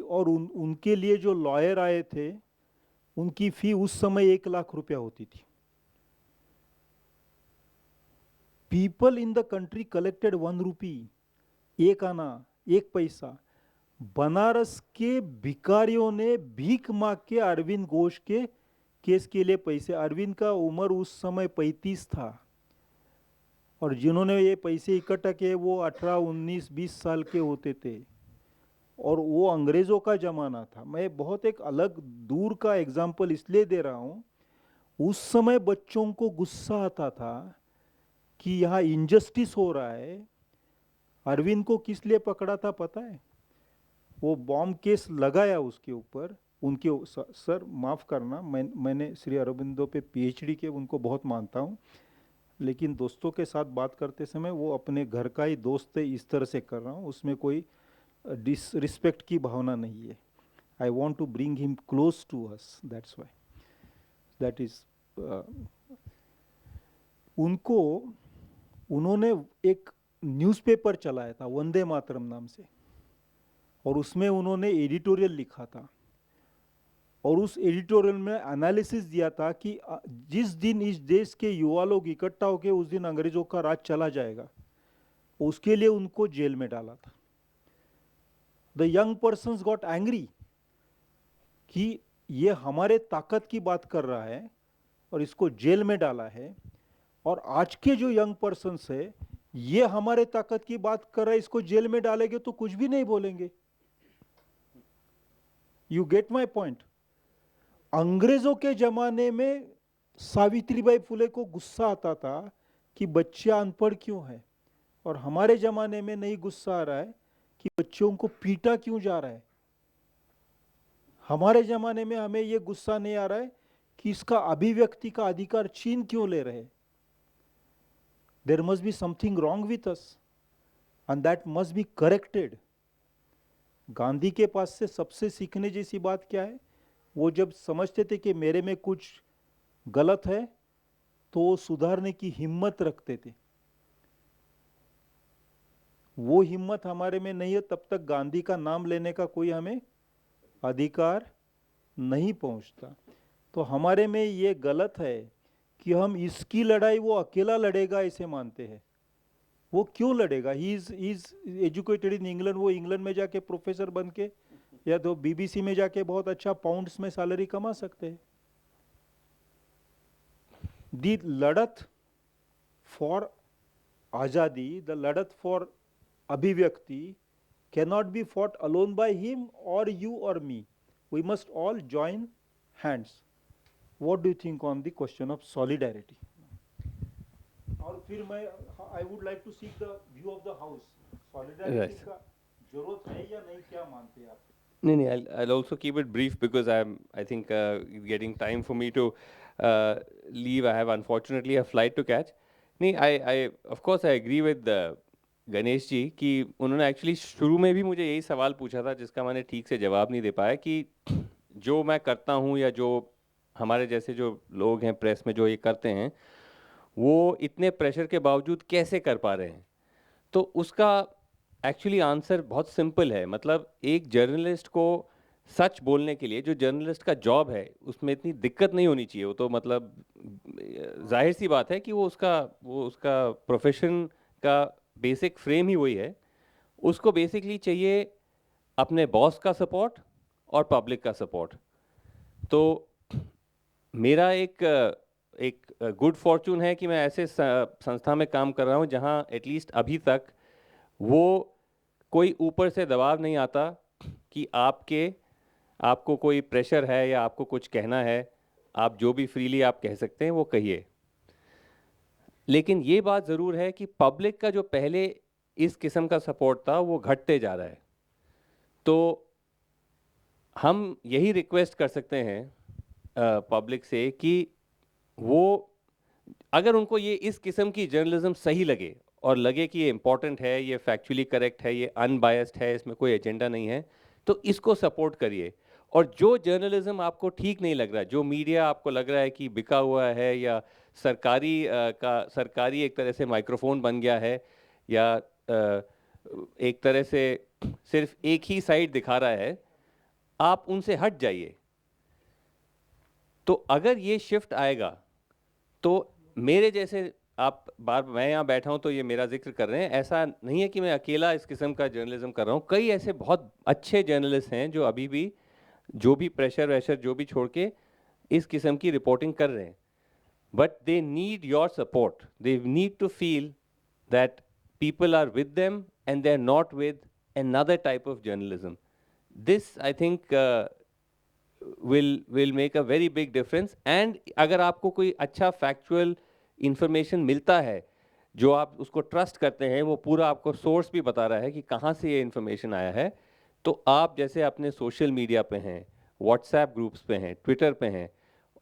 और उनके लिए जो लॉयर आए थे उनकी फी उस समय 1 लाख रुपया होती थी. People in the country collected 1 रुपी, 1 आना, 1 पैसा. बनारस के भिखारियों ने भीख मांग के अरविंद घोष के केस के लिए पैसे, अरविंद का उम्र उस समय 35 था, और जिन्होंने ये पैसे इकट्ठा किए वो 18, 19, 20 साल के होते थे, और वो अंग्रेज़ों का ज़माना था. मैं बहुत एक अलग दूर का एग्जाम्पल इसलिए दे रहा हूँ, उस समय बच्चों को गुस्सा आता था कि यहाँ इनजस्टिस हो रहा है. अरविंद को किस लिए पकड़ा था पता है? वो बॉम्ब केस लगाया उसके ऊपर. उनके सर माफ़ करना, मैंने श्री अरबिंदो पे पीएचडी के उनको बहुत मानता हूँ, लेकिन दोस्तों के साथ बात करते समय वो अपने घर का ही दोस्त है इस तरह से कर रहा हूँ, उसमें कोई डिसरिस्पेक्ट की भावना नहीं है. I want to bring him close to us, that's why. That is उन्होंने एक न्यूज़पेपर चलाया था वंदे मातरम नाम से, और उसमें उन्होंने एडिटोरियल लिखा था, और उस एडिटोरियल में एनालिसिस दिया था कि जिस दिन इस देश के युवा लोग इकट्ठा होकर उस दिन अंग्रेजों का राज चला जाएगा, उसके लिए उनको जेल में डाला था. The young persons got angry कि ये हमारे ताकत की बात कर रहा है और इसको जेल में डाला है, और आज के जो यंग पर्सन्स है ये हमारे ताकत की बात कर रहा है, इसको जेल में डालेंगे तो कुछ भी नहीं बोलेंगे. You get my point. अंग्रेजों के जमाने में सावित्रीबाई फुले को गुस्सा आता था कि बच्चे अनपढ़ क्यों है, और हमारे जमाने में नहीं गुस्सा आ रहा है कि बच्चों को पीटा क्यों जा रहा है. हमारे जमाने में हमें यह गुस्सा नहीं आ रहा है कि इसका अभिव्यक्ति का अधिकार छीन क्यों ले रहे. There must be something wrong with us and that must be corrected. Gandhi के पास से सबसे सीखने जैसी बात क्या है? वो जब समझते थे कि मेरे में कुछ गलत है तो वो सुधारने की हिम्मत रखते थे. वो हिम्मत हमारे में नहीं है, तब तक गांधी का नाम लेने का कोई हमें अधिकार नहीं पहुंचता. तो हमारे में ये गलत है कि हम इसकी लड़ाई वो अकेला लड़ेगा ऐसे मानते हैं. वो क्यों लड़ेगा? He is educated in England. वो इंग्लैंड में जाके प्रोफेसर बन के या तो बीबीसी में जाके बहुत अच्छा पाउंड्स में सैलरी कमा सकते हैं. दी लड़त फॉर आज़ादी, द लड़त फॉर अभिव्यक्ति cannot be fought alone by him or you or me. We must all join hands. What do you think on the question of solidarity? और फिर मैं I would like to seek the view of the house. Solidarity का जरूरत है या नहीं, क्या मानते हैं आप? नहीं, I'll also keep it brief because I think getting time for me to leave. I have unfortunately a flight to catch. नहीं, I of course I agree with Ganesh ji कि उन्होंने एक्चुअली शुरू में भी मुझे यही सवाल पूछा था जिसका मैंने ठीक से जवाब नहीं दे पाया कि जो मैं करता हूँ या जो हमारे जैसे जो लोग हैं प्रेस में जो ये करते हैं वो इतने प्रेशर के बावजूद कैसे कर पा रहे हैं. तो उसका एक्चुअली आंसर बहुत सिंपल है. मतलब एक जर्नलिस्ट को सच बोलने के लिए, जो जर्नलिस्ट का जॉब है उसमें इतनी दिक्कत नहीं होनी चाहिए. वो तो मतलब जाहिर सी बात है कि वो उसका प्रोफेशन का बेसिक फ्रेम ही वही है. उसको बेसिकली चाहिए अपने बॉस का सपोर्ट और पब्लिक का सपोर्ट. तो मेरा एक गुड फॉर्चून है कि मैं ऐसे संस्था में काम कर रहा हूँ जहाँ एटलीस्ट अभी तक वो कोई ऊपर से दबाव नहीं आता कि आपको कोई प्रेशर है या आपको कुछ कहना है, आप जो भी फ्रीली आप कह सकते हैं वो कहिए. लेकिन ये बात ज़रूर है कि पब्लिक का जो पहले इस किस्म का सपोर्ट था वो घटते जा रहा है. तो हम यही रिक्वेस्ट कर सकते हैं पब्लिक से कि वो अगर उनको ये इस किस्म की जर्नलिज्म सही लगे और लगे कि ये इम्पॉर्टेंट है, ये फैक्चुअली करेक्ट है, ये अनबायस्ड है, इसमें कोई एजेंडा नहीं है, तो इसको सपोर्ट करिए. और जो जर्नलिज्म आपको ठीक नहीं लग रहा, जो मीडिया आपको लग रहा है कि बिका हुआ है या सरकारी एक तरह से माइक्रोफोन बन गया है, या एक तरह से सिर्फ एक ही साइड दिखा रहा है, आप उनसे हट जाइए। तो अगर ये शिफ्ट आएगा तो मेरे जैसे मैं यहाँ बैठा हूँ तो ये मेरा जिक्र कर रहे हैं, ऐसा नहीं है कि मैं अकेला इस किस्म का जर्नलिज्म कर रहा हूँ। कई ऐसे बहुत अच्छे जर्नलिस्ट हैं जो अभी भी जो भी प्रेशर वैशर जो भी छोड़ के इस किस्म की रिपोर्टिंग कर रहे हैं, but they need your support. They need to feel that people are with them and they're not with another type of journalism. This, I think, will make a very big difference. And अगर आपको कोई अच्छा factual information मिलता है जो आप उसको trust करते हैं, वो पूरा आपको source भी बता रहा है कि कहाँ से ये information आया है, तो आप जैसे अपने social media पे हैं, WhatsApp groups पे हैं, Twitter पे हैं,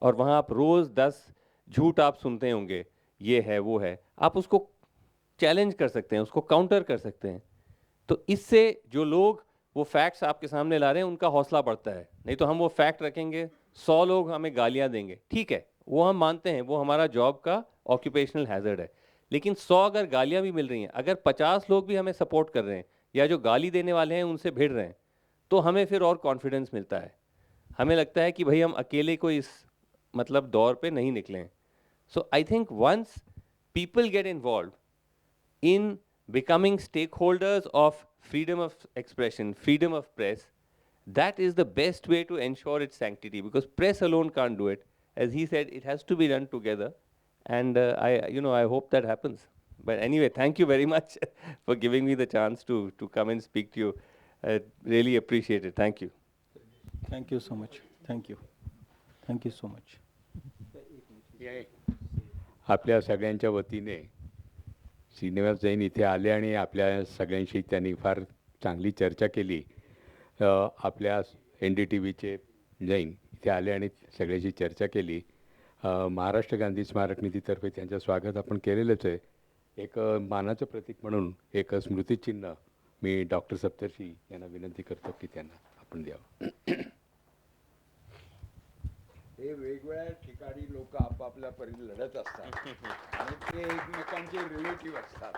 और वहाँ आप रोज़ 10 झूठ आप सुनते होंगे, ये है वो है, आप उसको चैलेंज कर सकते हैं, उसको काउंटर कर सकते हैं। तो इससे जो लोग वो फैक्ट्स आपके सामने ला रहे हैं उनका हौसला बढ़ता है। नहीं तो हम वो फैक्ट रखेंगे, 100 लोग हमें गालियां देंगे, ठीक है, वो हम मानते हैं, वो हमारा जॉब का ऑक्यूपेशनल हैजर्ड है। लेकिन 100 अगर गालियां भी मिल रही हैं, अगर 50 लोग भी हमें सपोर्ट कर रहे हैं या जो गाली देने वाले हैं उनसे भिड़ रहे हैं, तो हमें फिर और कॉन्फिडेंस मिलता है। हमें लगता है कि भाई हम अकेले कोई इस मतलब दौर पे नहीं निकले। So I think once people get involve in becoming stakeholders of freedom of expression, freedom of press, that is the best way to ensure its sanctity, because press alone can't do it. As he said, it has to be done together, and I hope that happens. But anyway, thank you very much for giving me the chance to come and speak to you. I really appreciate it. Thank you. Thank you so much. Thank you. Thank you so much. आपल्या सगळ्यांच्या वतीने श्रीनिवास जैन इथे आले आणि आपल्या सगळ्यांशी त्यांनी फार चांगली चर्चा केली। आपल्या NDTVचे जैन इथे आले आणि सगळ्याशी चर्चा केली। महाराष्ट्र गांधी स्मारक निधीतर्फे त्यांचं स्वागत आपण केलेलंच आहे। एक मानाचं प्रतीक म्हणून एक स्मृतिचिन्ह मी डॉक्टर सप्तर्षी यांना विनंती करतो की त्यांना आपण द्यावं। हे वेगवेगळ्या ठिकाणी लोक आपापल्या परी लढत असतात आणि ते एकमेकांचे रिलेटिव्ह असतात।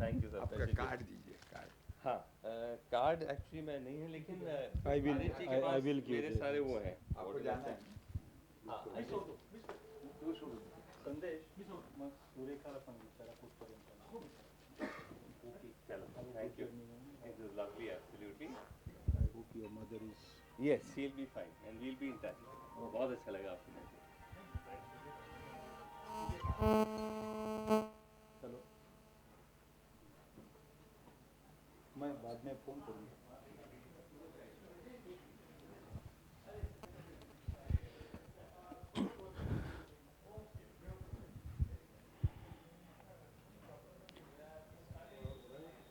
Thank you sir. आपका कार्ड दीजिए, कार्ड। हाँ, कार्ड एक्चुअली मैं नहीं है, लेकिन I will give मेरे you. सारे वो हैं। आपको जाना है? हाँ, संदेश मग सुरेखाला पण विचारा कुठपर्यंत. चलो, thank you. This is lovely, absolutely. I hope your mother is. Yes, she'll be fine and we'll be in touch. बहुत अच्छा लगा आपसे मिलकर। चलो मैं बाद में फोन करूँगा।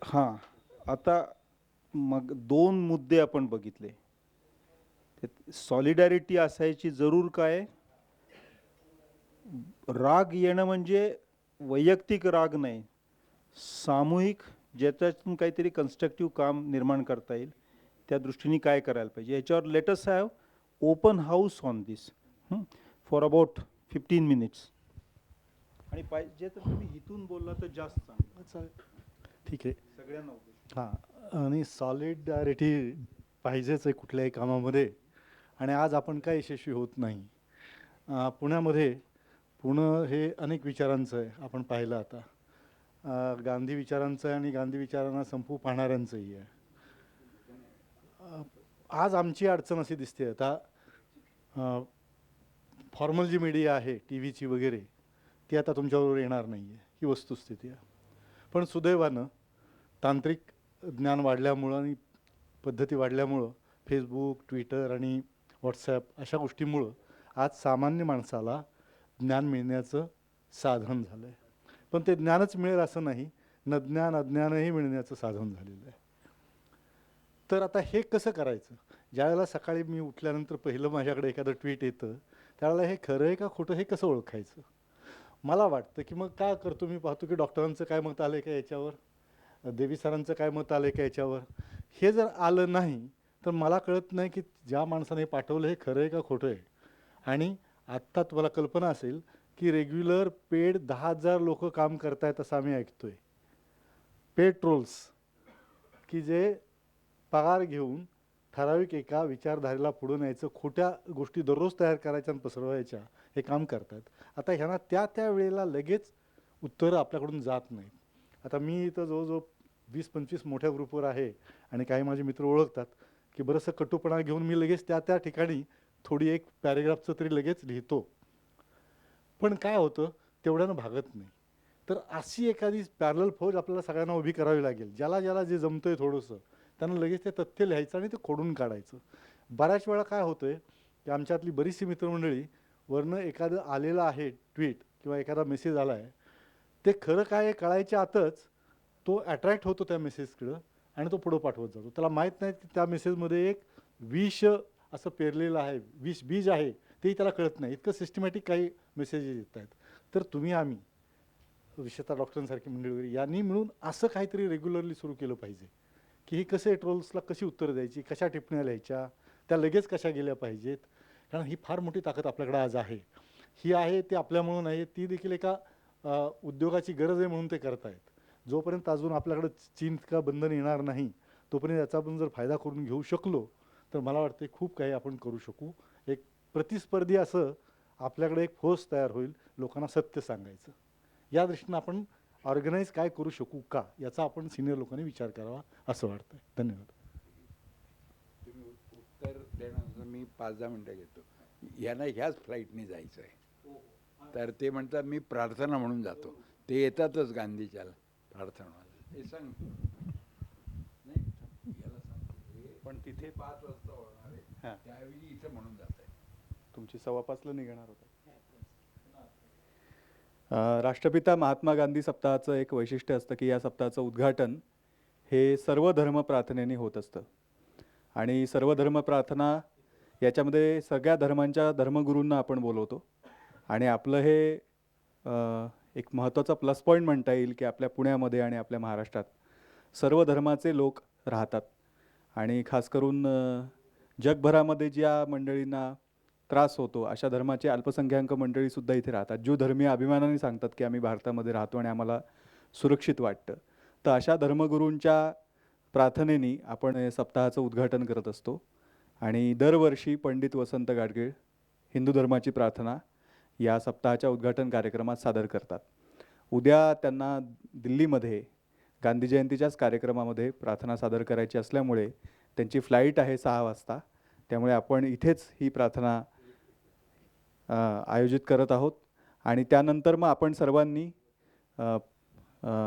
हां, आता मग 2 मुद्दे आपण बघितले। सॉलिडॅरिटी असायची जरूर काय, राग येणं म्हणजे वैयक्तिक राग नाही, सामूहिक ज्याच्यातून काहीतरी कन्स्ट्रक्टिव्ह काम निर्माण करता येईल त्या दृष्टीने काय करायला पाहिजे याच्यावर let us have open house on this for about 15 minutes. आणि पाहिजे तर तुम्ही इथून बोलला तर जास्त चांगलं। ठीक आहे सगळ्यांना हां, आणि सॉलिडॅरिटी पाहिजेच आहे कुठल्याही कामामध्ये, आणि आज आपण काय यशस्वी होत नाही। पुण्यामध्ये पुणे हे अनेक विचारांचं आहे, आपण पाहिलं आता गांधी विचारांचं आहे आणि गांधी विचारांना संपू पाहणाऱ्यांचंही आहे। आज आमची अडचण अशी दिसते, आता फॉर्मल जी मीडिया आहे TV ची वगैरे ती आता तुमच्याबरोबर येणार नाही आहे, ही वस्तुस्थिती आहे। पण सुदैवानं तांत्रिक ज्ञान वाढल्यामुळं आणि पद्धती वाढल्यामुळं फेसबुक, ट्विटर आणि व्हॉट्सॲप अशा गोष्टीमुळं आज सामान्य माणसाला ज्ञान मिळण्याचं साधन झालं आहे। पण ते ज्ञानच मिळेल असं नाही, न ज्ञान अज्ञानही मिळण्याचं साधन झालेलं आहे। तर आता हे कसं करायचं? ज्यावेळेला सकाळी मी उठल्यानंतर पहिलं माझ्याकडे एखादं ट्विट येतं त्यावेळेला हे खरं आहे का खोटं हे कसं ओळखायचं? मला वाटतं की मग काय करतो मी, पाहतो की डॉक्टरांचं काय मत आलं आहे का याच्यावर, देवी सरांचं काय मत आलं आहे का याच्यावर, हे जर आलं नाही तर मला कळत नाही की ज्या माणसाने हे पाठवलं हे खरं आहे का खोटं आहे. आणि आत्ता तुम्हाला कल्पना असेल की रेग्युलर पेड 10,000 लोक काम करतायत असं आम्ही ऐकतोय. पेड ट्रोल्स की जे पगार घेऊन ठराविक एका विचारधारेला पुढे न्यायचं, खोट्या गोष्टी दररोज तयार करायच्या आणि पसरवायच्या, हे काम करतात. आता ह्यांना त्या वेळेला लगेच उत्तरं आपल्याकडून जात नाहीत. आता मी इथं जवळजवळ 20-25 मोठ्या ग्रुपवर आहे आणि काही माझे मित्र ओळखतात की बरंचसं कटुपणा घेऊन मी लगेच त्या ठिकाणी थोडी एक पॅरेग्राफचं तरी लगेच लिहितो. पण काय होतं, तेवढ्यानं भागत नाही. तर अशी एखादी पॅरलल फौज आपल्याला सगळ्यांना उभी करावी लागेल. ज्याला जे जमतंय थोडंसं त्यांना लगेच ते तथ्य लिहायचं आणि ते खोडून काढायचं. बऱ्याच वेळा काय होतंय की आमच्यातली बरीचशी मित्रमंडळी वरनं एखादं आलेलं आहे ट्विट किंवा एखादा मेसेज आला आहे, ते खरं काय आहे कळायच्या आतच तो अट्रॅक्ट होतो त्या मेसेजकडं आणि तो पुढं पाठवत जातो. त्याला माहीत नाही की त्या मेसेजमध्ये एक विष असं पेरलेलं आहे, विष बीज आहे, तेही त्याला कळत नाही. इतकं सिस्टमॅटिक काही मेसेजेस येत आहेत. तर तुम्ही आम्ही विशेषतः डॉक्टरांसारखी मंडळी वगैरे यांनी मिळून असं काहीतरी रेग्युलरली सुरू केलं पाहिजे की ही कसे ट्रोल्सला कशी उत्तरं द्यायची, कशा टिप्पण्या लिहायच्या, त्या लगेच कशा गेल्या पाहिजेत. कारण ही फार मोठी ताकद आपल्याकडे आज आहे. ही आहे ती आपल्यामुळं नाही, ती देखील एका उद्योगाची गरज आहे म्हणून ते करतायत. जोपर्यंत अजून आपल्याकडं चीनचं बंधन येणार नाही तोपर्यंत याचा आपण जर फायदा करून घेऊ शकलो तर मला वाटते खूप काही आपण करू शकू. एक प्रतिस्पर्धी असं आपल्याकडे एक फोर्स तयार होईल लोकांना सत्य सांगायचं. या दृष्टीनं आपण ऑर्गनाईज काय करू शकू का याचा आपण सिनियर लोकांनी विचार करावा असं वाटतं. धन्यवाद. तुम्ही उत्तर देण्याचं मी 5-10 मिनटं घेतो. यांना ह्याच फ्लाईटने जायचं आहे तर ते म्हणतात मी प्रार्थना म्हणून जातो. ते येतातच गांधीच्या प्रार्थना हे सांग नाही याला सांगतो पण तिथे 5 वाजता होणार आहे त्यावेळी इथं म्हणून जात आहे. तुमची 5:15ला निघणार होता. राष्ट्रपिता महात्मा गांधी सप्ताहाचं एक वैशिष्ट्य असतं की या सप्ताहाचं उद्घाटन हे सर्व धर्म प्रार्थनेने होत असतं. आणि सर्व धर्म प्रार्थना याच्यामध्ये सगळ्या धर्मांच्या धर्मगुरूंना आपण बोलवतो. आणि आपलं हे एक महत्त्वाचा प्लस पॉईंट म्हणता येईल की आपल्या पुण्यामध्ये आणि आपल्या महाराष्ट्रात सर्व धर्माचे लोक राहतात. आणि खास करून जगभरामध्ये ज्या मंडळींना त्रास होतो अशा धर्माचे अल्पसंख्याक मंडळीसुद्धा इथे राहतात. ज्यू धर्मीय अभिमानाने सांगतात की आम्ही भारतामध्ये राहतो आणि आम्हाला सुरक्षित वाटतं. तर अशा धर्मगुरूंच्या प्रार्थनेने आपण हे सप्ताहाचं उद्घाटन करत असतो. आणि दरवर्षी पंडित वसंत गाडगीळ हिंदू धर्माची प्रार्थना या सप्ताहाच्या उद्घाटन कार्यक्रमात सादर करतात. उद्या त्यांना दिल्लीमध्ये गांधी जयंतीच्याच कार्यक्रमामध्ये प्रार्थना सादर करायची असल्यामुळे त्यांची फ्लाईट आहे 6 वाजता. त्यामुळे आपण इथेच ही प्रार्थना आयोजित करत आहोत. आणि त्यानंतर मग आपण सर्वांनी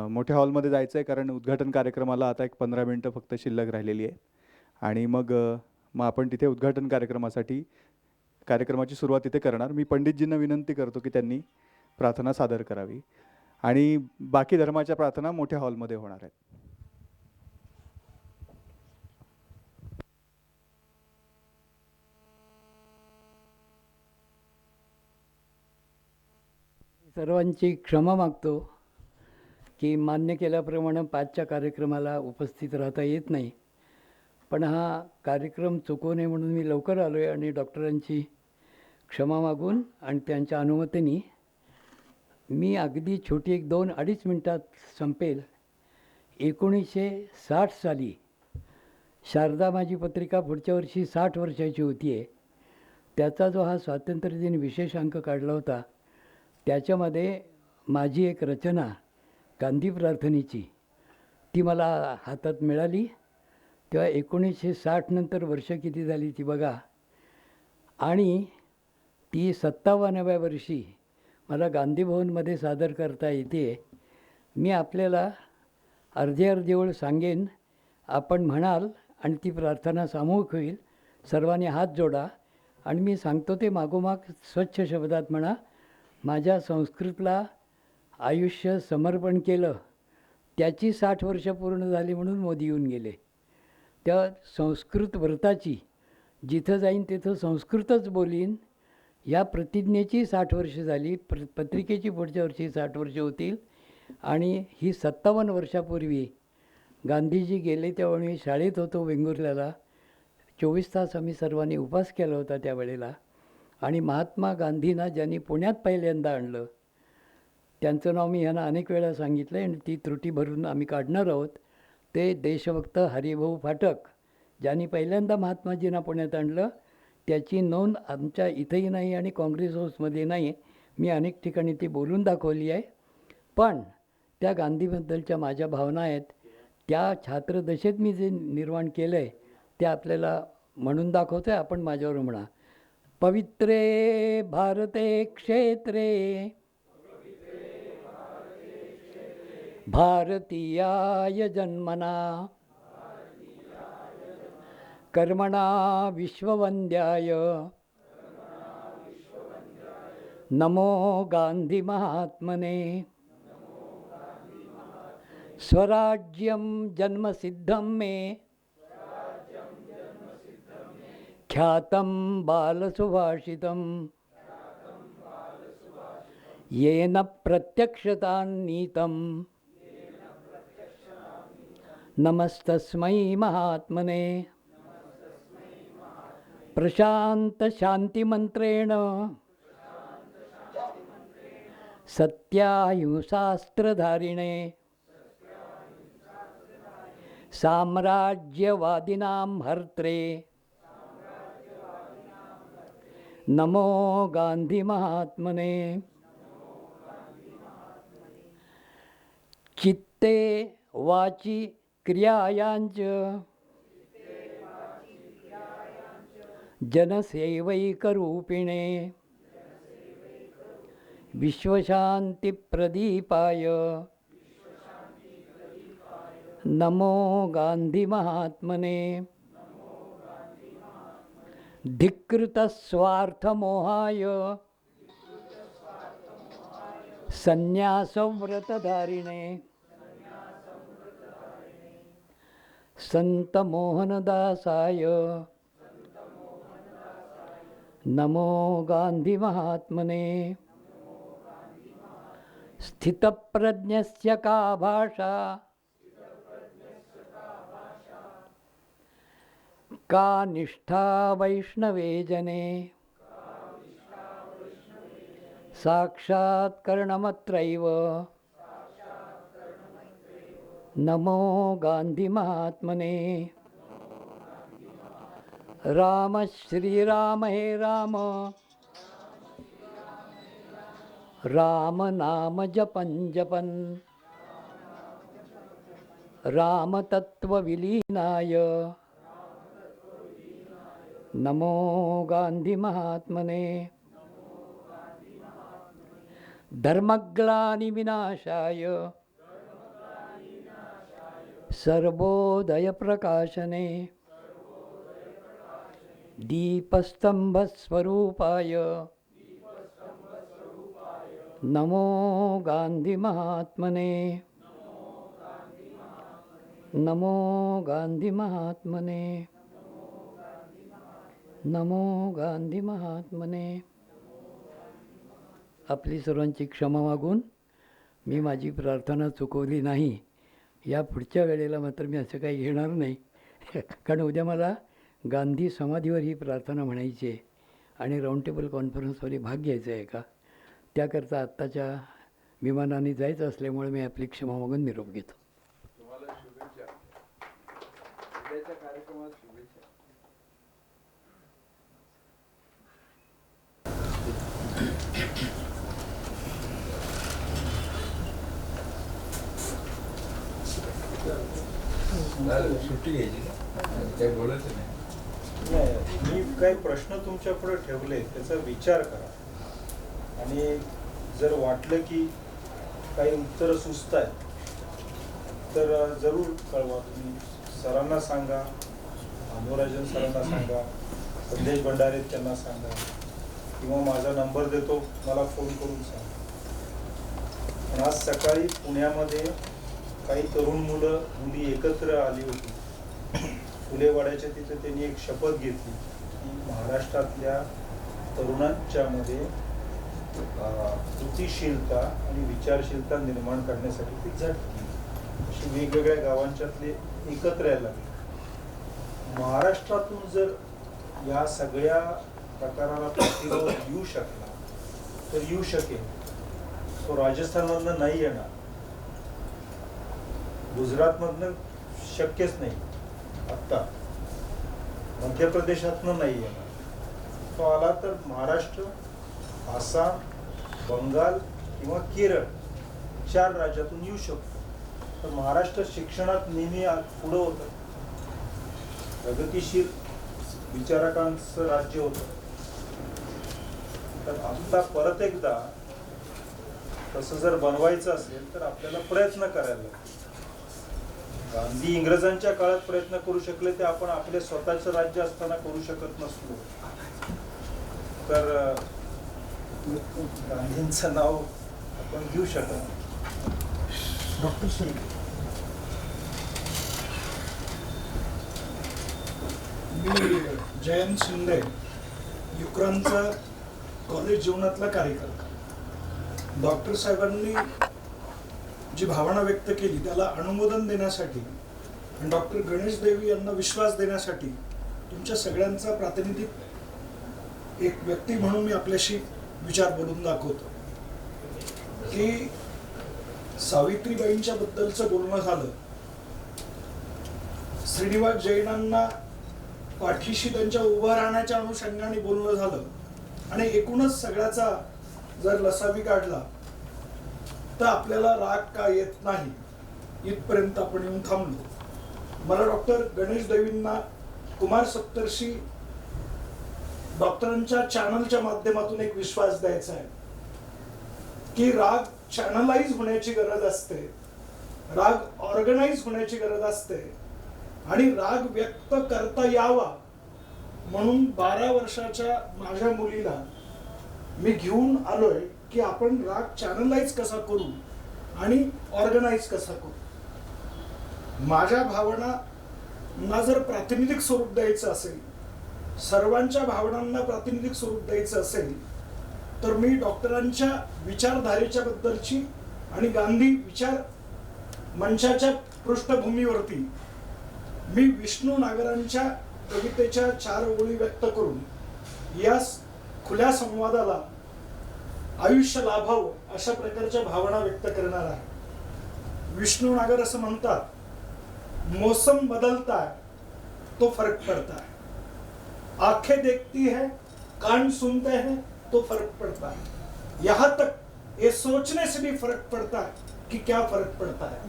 मोठ्या हॉलमध्ये जायचं आहे कारण उद्घाटन कार्यक्रमाला आता एक 15 मिनटं फक्त शिल्लक राहिलेली आहे. आणि मग आपण तिथे उद्घाटन कार्यक्रमाची सुरुवात तिथे करणार. मी पंडितजींना विनंती करतो की त्यांनी प्रार्थना सादर करावी आणि बाकी धर्माच्या प्रार्थना मोठ्या हॉलमध्ये होणार आहेत. सर्वांची क्षमा मागतो की मान्य केल्याप्रमाणे 5च्या कार्यक्रमाला उपस्थित राहता येत नाही. पण हा कार्यक्रम चुकवू नये म्हणून मी लवकर आलो आहे आणि डॉक्टरांची क्षमा मागून आणि त्यांच्या अनुमतीने मी अगदी छोटी एक 2-2.5 मिनटात संपेल. 1960 साली शारदा माझी पत्रिका पुढच्या वर्षी 60 वर्षाची होती आहे. त्याचा जो हा स्वातंत्र्यदिन विशेष अंक काढला होता त्याच्यामध्ये माझी एक रचना गांधी प्रार्थनेची ती मला हातात मिळाली. तेव्हा 1960 नंतर वर्ष किती झाली ती बघा. आणि ती 57व्या वर्षी मला गांधी भवनमध्ये सादर करता येते. मी आपल्याला अर्धे वेळ सांगेन, आपण म्हणाल आणि ती प्रार्थना सामूहिक होईल. सर्वांनी हात जोडा आणि मी सांगतो ते मागोमाग स्वच्छ शब्दात म्हणा. माझ्या संस्कृतला आयुष्य समर्पण केलं त्याची 60 वर्ष पूर्ण झाली म्हणून मोदी येऊन गेले. त्या संस्कृत व्रताची जिथं जाईन तिथं संस्कृतच बोलीन या प्रतिज्ञेची 60 वर्ष झाली. पत्रिकेची पुढच्या वर्षी 60 वर्ष होतील. आणि ही 57 वर्षापूर्वी गांधीजी गेले तेव्हा मी शाळेत होतो वेंगुर्ल्याला. 24 तास आम्ही सर्वांनी उपवास केला होता त्यावेळेला. आणि महात्मा गांधींना ज्यांनी पुण्यात पहिल्यांदा आणलं त्यांचं नाव मी ह्यांना अनेक वेळा सांगितलं आहे आणि ती त्रुटी भरून आम्ही काढणार आहोत. ते देशभक्त हरिभाऊ फाटक ज्यांनी पहिल्यांदा महात्माजींना पुण्यात आणलं त्याची नोंद आमच्या इथंही नाही आणि काँग्रेस हाऊसमध्ये नाही. मी अनेक ठिकाणी ती बोलून दाखवली आहे. पण त्या गांधीबद्दलच्या माझ्या भावना आहेत त्या छात्रदशेत मी जे निर्माण केलं आहे ते आपल्याला म्हणून दाखवतो आहे. आपण माझ्यावर म्हणा. पवित्रे भारते क्षेत्रे भारतीयाय जन्मना कर्मणा विश्ववंद्याय नमो गांधी महात्मने स्वराज्यं जन्मसिद्धं मे ख्यातं बालसुभाषितं येन प्रत्यक्षतान्नीतं नमस्तस्मै महात्मने प्रशान्तशान्तिमन्त्रेण सत्याहिंसास्त्रधारिणे साम्राज्यवादिनां हर्त्रे नमो गांधी महात्मने चित्ते वाची क्रियायांच जनसेवैकरूपिणे विश्वशान्तिप्रदीपाय नमो गांधी महात्मने धिक्कृतस्वार्थमोहाय संन्यासव्रतधारिणे संत मोहनदासाय नमो गांधी महात्मने स्थितप्रज्ञस्य का भाषा का निष्ठा वैष्णवे जने साक्षात्करणमत्रैव नमो गांधी महात्मने राम श्रीराम हे राम राम नाम जपन जपन राम तत्व विलीनाय नमो गांधी महात्मने धर्मग्लानि विनाशाय सर्वोदय प्रकाशने दीपस्तंभस्वरूपाय नमो गांधी महात्मने नमो गांधी महात्मने नमो गांधी महात्मने. आपली सर्वांची क्षमा मागून मी माझी प्रार्थना चुकवली नाही. या पुढच्या वेळेला मात्र मी असं काही घेणार नाही कारण उद्या मला गांधी समाधीवर ही प्रार्थना म्हणायची आहे आणि राऊंड टेबल कॉन्फरन्समध्ये भाग घ्यायचा आहे का त्याकरता आत्ताच्या विमानाने जायचं असल्यामुळे मी आपली क्षमा मागून निरोप घेतो. तुम्हाला शुभेच्छा. उद्याच्या कार्यक्रमात शुभेच्छा. सुट्टी घ्यायची काही बोलायचं नाही. मी काही प्रश्न तुमच्या पुढे ठेवले त्याचा विचार करा आणि जर वाटलं की काही उत्तरं सुचत आहेत तर जरूर कळवा. तुम्ही सरांना सांगा, अमोराजन सरांना सांगा, संदेश भंडारे त्यांना सांगा किंवा माझा नंबर देतो मला फोन करून सांगा. पण आज सकाळी पुण्यामध्ये काही तरुण मुली एकत्र आली होती. फुलेवाड्याच्या तिथे त्यांनी एक शपथ घेतली की महाराष्ट्रातल्या तरुणांच्या मध्ये कृतिशीलता आणि विचारशीलता निर्माण करण्यासाठी ती झटली. अशी वेगवेगळ्या गावांच्यातले एकत्र यायला लागले. महाराष्ट्रातून जर या सगळ्या प्रकाराला प्रतिरोध येऊ शकला तर येऊ शकेल. तो राजस्थानमधनं नाही येणार, गुजरातमधनं शक्यच नाही, आत्ता मध्य प्रदेशातनं नाही येणार. तो आला तर महाराष्ट्र, आसाम, बंगाल किंवा केरळ 4 राज्यातून येऊ शकतो. तर महाराष्ट्र शिक्षणात नेहमी पुढं होतं, प्रगतीशील विचारकांचं राज्य होतं. तर आता परत एकदा तसं जर बनवायचं असेल तर आपल्याला प्रयत्न करायला लागेल. गांधी इंग्रजांच्या काळात प्रयत्न करू शकले ते आपण आपले स्वतःचं राज्य असताना करू शकत नसलो. तर गांधींचं नाव आपण घेऊ शकत नाही. डॉक्टर श्री मी जयंत शिंदे, युक्रांचा कॉलेज जीवनातला कार्यकर्ता. डॉक्टर साहेबांनी जी भावना व्यक्त केली त्याला अनुमोदन देण्यासाठी आणि डॉक्टर गणेश देवी यांना विश्वास देण्यासाठी तुमच्या सगळ्यांचा प्रातिनिधिक एक व्यक्ती म्हणून मी आपल्याशी विचार बोलून दाखवतो की सावित्रीबाईंच्या बद्दलचं बोलणं झालं, श्रीनिवास जैनांना पाठीशी त्यांच्या उभं राहण्याच्या अनुषंगाने बोलणं झालं आणि एकूणच सगळ्याचा जर लसावी काढला तर आपल्याला राग का येत नाही इथपर्यंत आपण येऊन थांबलो. मला डॉक्टर गणेश देवींना कुमार सप्तर्षी डॉक्टरांच्या चॅनलच्या माध्यमातून एक विश्वास द्यायचा आहे की राग चॅनलाइज होण्याची गरज असते, राग ऑर्गनाइज होण्याची गरज असते आणि राग व्यक्त करता यावा म्हणून 12 वर्षाच्या माझ्या मुलीला मी घेऊन आलोय की आपण राग चॅनलाइज कसा करू आणि ऑर्गनाइज कसा करू. माझ्या भावनांना जर प्रातिनिधिक स्वरूप द्यायचं असेल, सर्वांच्या भावनांना प्रातिनिधिक स्वरूप द्यायचं असेल तर मी डॉक्टरांच्या विचारधारेच्या बद्दलची आणि गांधी विचार मंचाच्या पृष्ठभूमीवरती मी विष्णू नागरांच्या कवितेच्या 4 ओळी व्यक्त करून या खुल्या संवादाला आयुष्य लाभावं अशा प्रकारच्या भावना व्यक्त करणार आहे. विष्णू नागर असं म्हणतात, मौसम बदलता है तो फर्क पड़ता है, आंखें देखती है, कान सुनते हैं तो फर्क पड़ता है, यहाँ तक ये सोचने से भी फर्क पड़ता है कि क्या फर्क पड़ता है.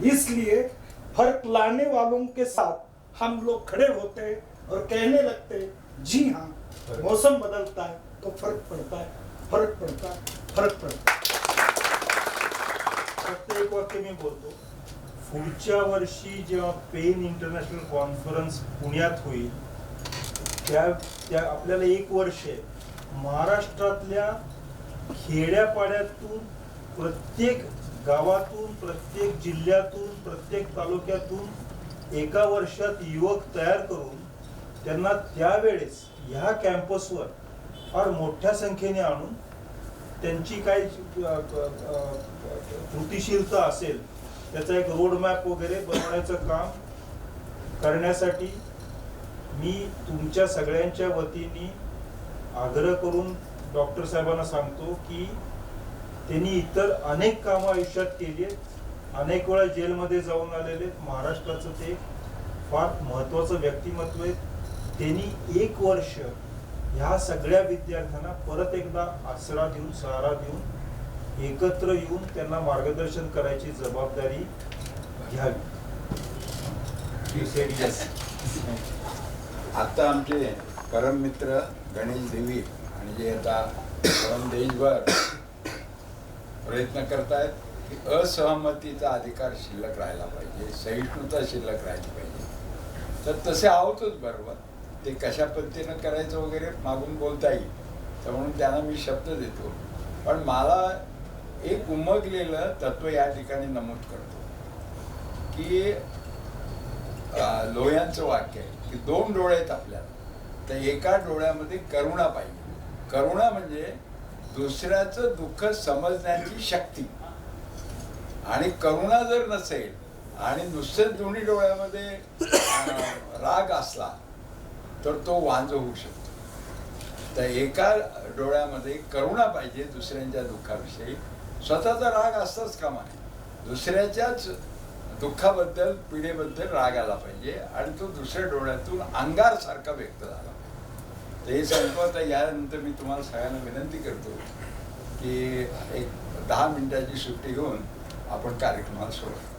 इसलिए फर्क लाने वालों के साथ हम लोग खड़े होते हैं और कहने लगते हैं जी हाँ, मौसम बदलता है तो फर्क पड़ता है, फर्क पड़ता है, फर्क पड़ता है. फक्त एक वाक्य मी बोलतो, पुढच्या वर्षी जेव्हा पेन इंटरनॅशनल कॉन्फरन्स पुण्यात होईल त्या आपल्याला 1 वर्ष महाराष्ट्रातल्या खेड्यापाड्यातून, प्रत्येक गावातून, प्रत्येक जिल्ह्यातून, प्रत्येक तालुक्यातून 1 वर्षात युवक तयार करून त्यांना त्यावेळेस ह्या कॅम्पसवर फार मोठ्या संख्येने आणून त्यांची काय कृतिशीलता असेल त्याचा एक रोडमॅप वगैरे बनवण्याचं काम करण्यासाठी मी तुमच्या सगळ्यांच्या वतीने आग्रह करून डॉक्टर साहेबांना सांगतो की त्यांनी इतर अनेक कामं आयुष्यात केली आहेत, अनेक वेळा जेलमध्ये जाऊन आलेले, महाराष्ट्राचं ते फार महत्त्वाचं व्यक्तिमत्व आहे. त्यांनी 1 वर्ष ह्या सगळ्या विद्यार्थ्यांना परत एकदा आसरा देऊन, सहारा देऊन एकत्र येऊन त्यांना मार्गदर्शन करायची जबाबदारी घ्यावी. आता आमचे परम मित्र गणेश देवी आणि जे आता परम देशभर प्रयत्न करतायत की असहमतीचा अधिकार शिल्लक राहायला पाहिजे, सहिष्णुता शिल्लक राहिली पाहिजे. तर तसे आहोतच बरोबर, ते कशा पद्धतीनं करायचं वगैरे मागून बोलता येईल, तर म्हणून त्यांना मी शब्द देतो. पण मला एक उमगलेलं तत्व या ठिकाणी नमूद करतो की लोह्यांचं वाक्य आहे की 2 डोळे आहेत आपल्याला, तर एका डोळ्यामध्ये करुणा पाहिजे. करुणा म्हणजे दुसऱ्याचं दुःख समजण्याची शक्ती. आणि करुणा जर नसेल आणि नुसतेच दोन्ही डोळ्यामध्ये राग असला तर तो वांज होऊ शकतो. तर एका डोळ्यामध्ये करुणा पाहिजे दुसऱ्यांच्या दुःखाविषयी. स्वतःचा राग असताच कामा नये. दुसऱ्याच्याच दुःखाबद्दल पीडेबद्दल राग आला पाहिजे आणि तो दुसऱ्या डोळ्यातून अंगारसारखा व्यक्त झाला पाहिजे. तर हे सांगतो. आता यानंतर मी तुम्हाला सगळ्यांना विनंती करतो की एक 10 मिनिटाची सुट्टी घेऊन आपण कार्यक्रमाला सुरुवात करू.